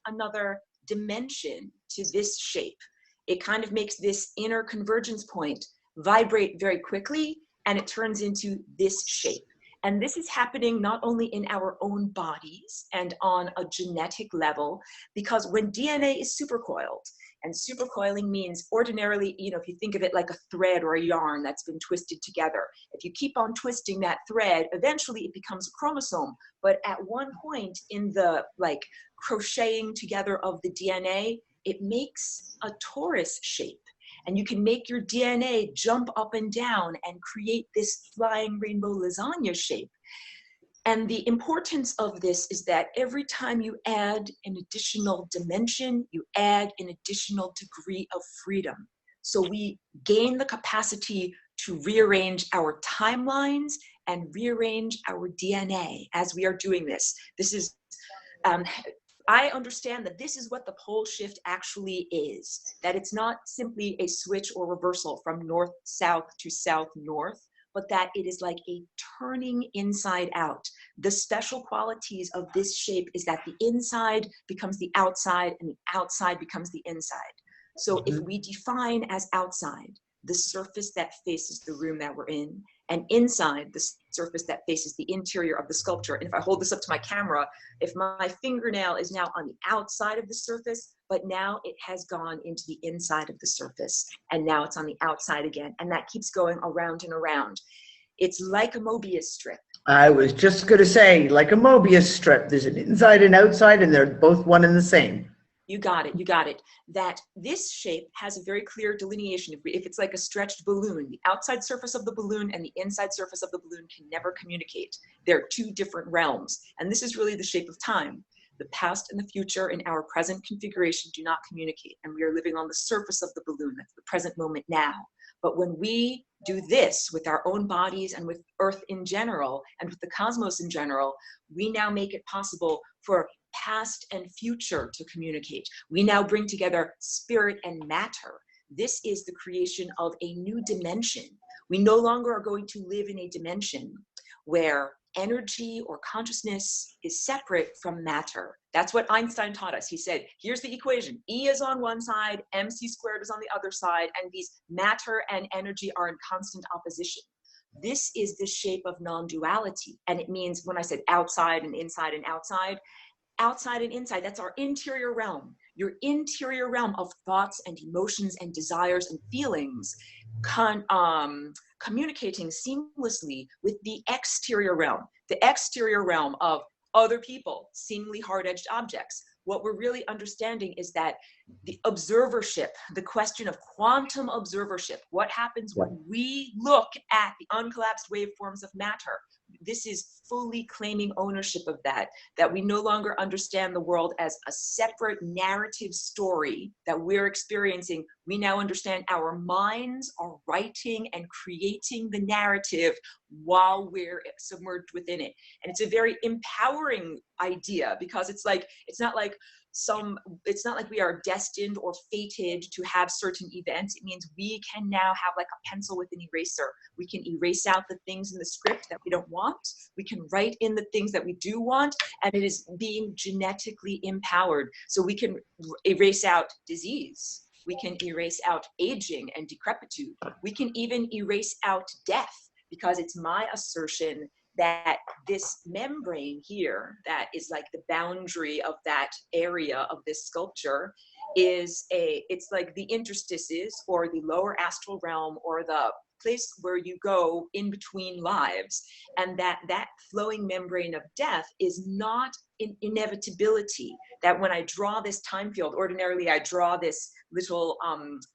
another dimension to this shape, it kind of makes this inner convergence point vibrate very quickly, and it turns into this shape. And this is happening not only in our own bodies and on a genetic level, because when DNA is supercoiled, and supercoiling means ordinarily, if you think of it like a thread or a yarn that's been twisted together, if you keep on twisting that thread, eventually it becomes a chromosome. But at one point in the crocheting together of the DNA, it makes a torus shape. And you can make your DNA jump up and down and create this flying rainbow lasagna shape. And the importance of this is that every time you add an additional dimension, you add an additional degree of freedom. So we gain the capacity to rearrange our timelines and rearrange our DNA as we are doing this. This is, I understand that this is what the pole shift actually is, that it's not simply a switch or reversal from north-south to south-north, but that it is like a turning inside out. The special qualities of this shape is that the inside becomes the outside and the outside becomes the inside. So if we define as outside the surface that faces the room that we're in, and inside the surface that faces the interior of the sculpture. And if I hold this up to my camera, if my fingernail is now on the outside of the surface, but now it has gone into the inside of the surface, and now it's on the outside again, and that keeps going around and around. It's like a Mobius strip. I was just going to say, like a Mobius strip, there's an inside and outside, and they're both one and the same. You got it. You got it. That this shape has a very clear delineation. If it's like a stretched balloon, the outside surface of the balloon and the inside surface of the balloon can never communicate. They're two different realms. And this is really the shape of time. The past and the future in our present configuration do not communicate. And we are living on the surface of the balloon. That's the present moment now. But when we do this with our own bodies and with Earth in general and with the cosmos in general, we now make it possible for past and future to communicate. We now bring together spirit and matter. This is the creation of a new dimension. We no longer are going to live in a dimension where energy or consciousness is separate from matter. That's what Einstein taught us. He said, here's the equation. E is on one side, mc squared is on the other side, and these matter and energy are in constant opposition. This is the shape of non-duality. And it means, when I said outside and inside and outside and inside, that's our interior realm. Your interior realm of thoughts and emotions and desires and feelings communicating seamlessly with the exterior realm of other people, seemingly hard-edged objects. What we're really understanding is that the observership, the question of quantum observership, what happens when we look at the uncollapsed waveforms of matter, this is fully claiming ownership of that we no longer understand the world as a separate narrative story that we're experiencing. We now understand our minds are writing and creating the narrative while we're submerged within it. And it's a very empowering idea, because it's not like we are destined or fated to have certain events. It means we can now have like a pencil with an eraser. We can erase out the things in the script that we don't want. We can write in the things that we do want, and it is being genetically empowered. So we can erase out disease. We can erase out aging and decrepitude. We can even erase out death, because it's my assertion that this membrane here, that is like the boundary of that area of this sculpture, it's like the interstices, or the lower astral realm, or the place where you go in between lives. And that flowing membrane of death is not an inevitability. That when I draw this time field, ordinarily I draw this little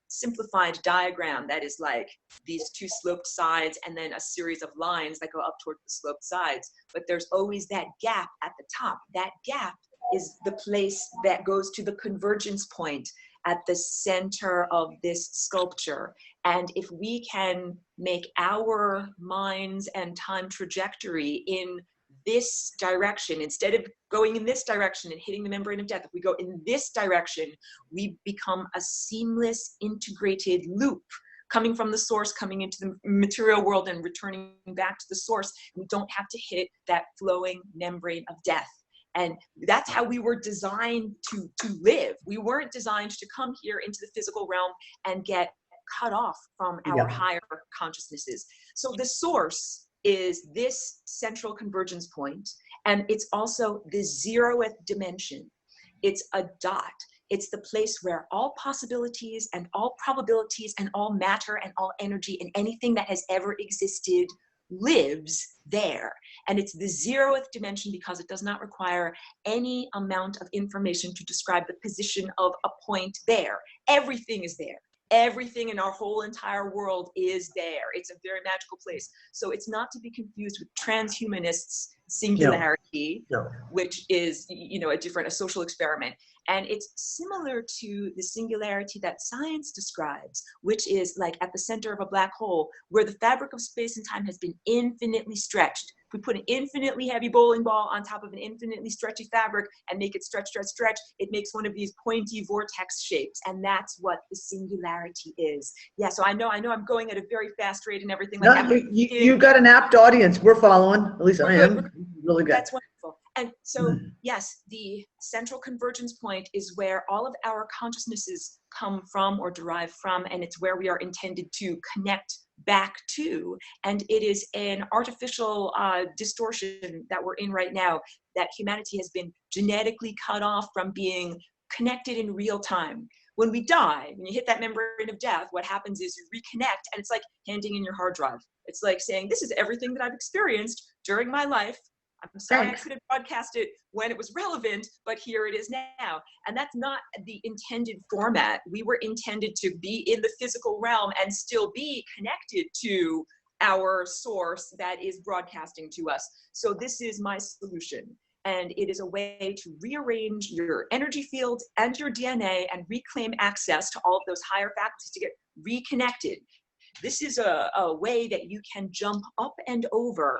simplified diagram that is like these two sloped sides and then a series of lines that go up toward the sloped sides. But there's always that gap at the top. That gap is the place that goes to the convergence point at the center of this sculpture. And if we can make our minds and time trajectory in this direction, instead of going in this direction and hitting the membrane of death, if we go in this direction, we become a seamless, integrated loop, coming from the source, coming into the material world and returning back to the source. We don't have to hit that flowing membrane of death. And that's how we were designed to live. We weren't designed to come here into the physical realm and get cut off from our higher consciousnesses. So the source is this central convergence point, and it's also the 0th dimension. It's a dot. It's the place where all possibilities and all probabilities and all matter and all energy and anything that has ever existed lives there. And it's the 0th dimension because it does not require any amount of information to describe the position of a point there. Everything is there. Everything in our whole entire world is there. It's a very magical place. So it's not to be confused with transhumanists' singularity, which is, a social experiment. And it's similar to the singularity that science describes, which is like at the center of a black hole, where the fabric of space and time has been infinitely stretched. If we put an infinitely heavy bowling ball on top of an infinitely stretchy fabric and make it stretch, stretch, stretch, it makes one of these pointy vortex shapes. And that's what the singularity is. Yeah, so I know I'm going at a very fast rate and everything. No, you got an apt audience. We're following. At least I am. Really good. That's wonderful. And so, yes, the central convergence point is where all of our consciousnesses come from or derive from, and it's where we are intended to connect back to. And it is an artificial distortion that we're in right now, that humanity has been genetically cut off from being connected in real time. When we die, when you hit that membrane of death, what happens is you reconnect, and it's like handing in your hard drive. It's like saying, this is everything that I've experienced during my life. I'm sorry I couldn't broadcast it when it was relevant, but here it is now. And that's not the intended format. We were intended to be in the physical realm and still be connected to our source that is broadcasting to us. So this is my solution. And it is a way to rearrange your energy field and your DNA and reclaim access to all of those higher faculties to get reconnected. This is a way that you can jump up and over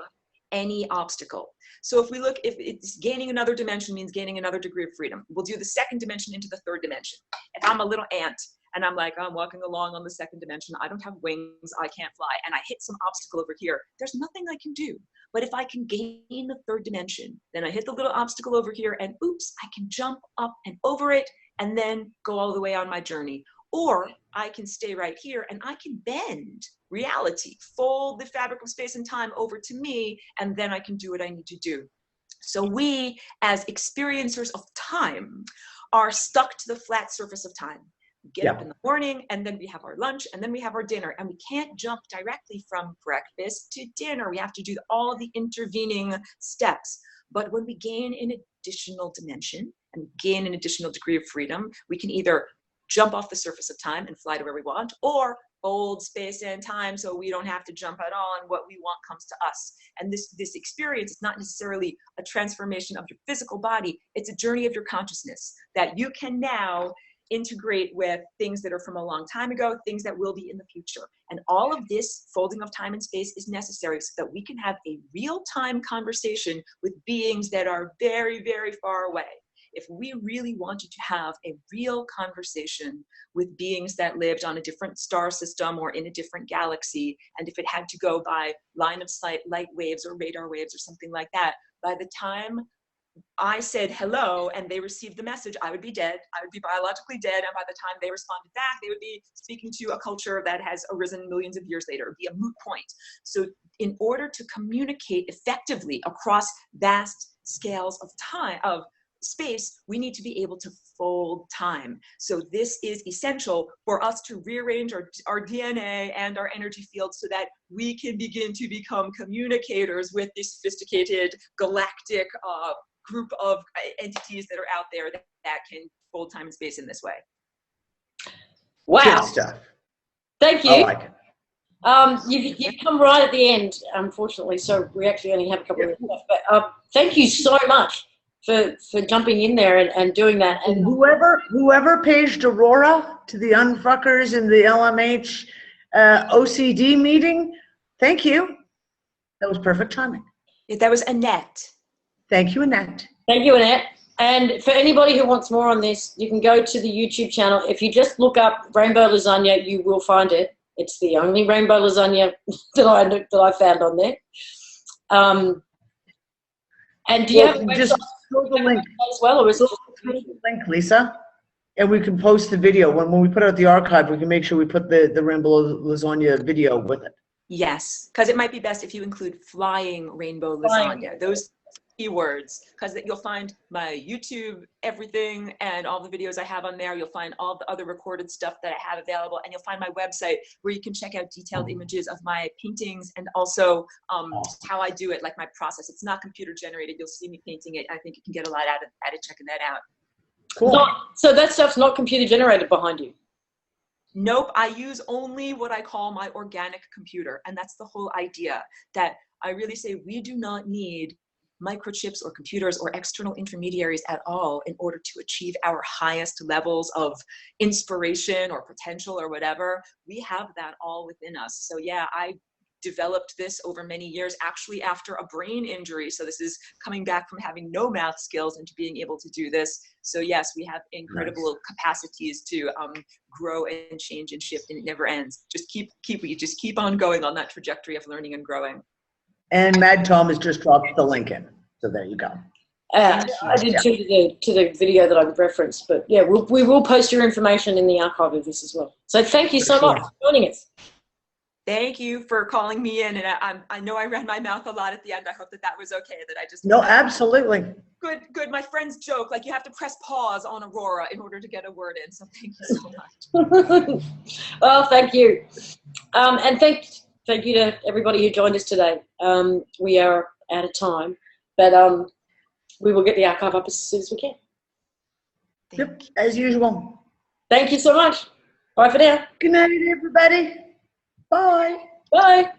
any obstacle. So if we look, if it's gaining another dimension means gaining another degree of freedom, we'll do the second dimension into the third dimension. If I'm a little ant and I'm like, I'm walking along on the second dimension, I don't have wings, I can't fly, and I hit some obstacle over here, there's nothing I can do. But if I can gain the third dimension, then I hit the little obstacle over here and oops, I can jump up and over it and then go all the way on my journey. Or I can stay right here and I can bend reality, fold the fabric of space and time over to me, and then I can do what I need to do. So we, as experiencers of time, are stuck to the flat surface of time. We get up in the morning, and then we have our lunch, and then we have our dinner, and we can't jump directly from breakfast to dinner. We have to do all the intervening steps. But when we gain an additional dimension and gain an additional degree of freedom, we can either jump off the surface of time and fly to where we want, or fold space and time so we don't have to jump at all, and what we want comes to us. And this experience is not necessarily a transformation of your physical body, it's a journey of your consciousness that you can now integrate with things that are from a long time ago, things that will be in the future. And all of this folding of time and space is necessary so that we can have a real-time conversation with beings that are very, very far away. If we really wanted to have a real conversation with beings that lived on a different star system or in a different galaxy, and if it had to go by line of sight, light waves or radar waves or something like that, by the time I said hello and they received the message, I would be dead. I would be biologically dead. And by the time they responded back, they would be speaking to a culture that has arisen millions of years later. It would be a moot point. So in order to communicate effectively across vast scales of time, of space, we need to be able to fold time. So this is essential for us to rearrange our DNA and our energy fields so that we can begin to become communicators with the sophisticated galactic group of entities that are out there that can fold time and space in this way. Wow. Good stuff. Thank you. I like it. You've come right at the end, unfortunately, so we actually only have a couple of minutes left. But thank you so much for jumping in there and doing that. And whoever paged Aurora to the Unfuckers in the LMH OCD meeting, thank you. That was perfect timing. That was Annette. Thank you, Annette. Thank you, Annette. And for anybody who wants more on this, you can go to the YouTube channel. If you just look up Rainbow Lasagna, you will find it. It's the only Rainbow Lasagna that I found on there. And do you have just post the link as well, or is it post the link, Lisa? And we can post the video. When we put out the archive, we can make sure we put the Rainbow Lasagna video with it. Yes, because it might be best if you include flying rainbow lasagna. Those keywords, because you'll find my YouTube, everything, and all the videos I have on there. You'll find all the other recorded stuff that I have available, and you'll find my website where you can check out detailed images of my paintings and also how I do it, like my process. It's not computer generated. You'll see me painting it. I think you can get a lot out of checking that out. Cool. So that stuff's not computer generated behind you? Nope, I use only what I call my organic computer. And that's the whole idea, that I really say we do not need microchips or computers or external intermediaries at all in order to achieve our highest levels of inspiration or potential or whatever. We have that all within us. So yeah, I developed this over many years, actually after a brain injury. So this is coming back from having no math skills into being able to do this. So yes, we have incredible capacities to grow and change and shift, and it never ends. Just keep on going on that trajectory of learning and growing. And Mad Tom has just dropped the link in. So there you go. I did to the video that I referenced, but yeah, we will post your information in the archive of this as well. So thank you so much for joining us. Thank you for calling me in, and I know I ran my mouth a lot at the end. I hope that was okay. That I just No, absolutely. Good. My friends joke like you have to press pause on Aurora in order to get a word in. So thank you so much. Well, thank you, and thank you to everybody who joined us today. We are out of time, but we will get the archive up as soon as we can. Yep, as usual. Thank you so much. Bye for now. Good night, everybody. Bye. Bye.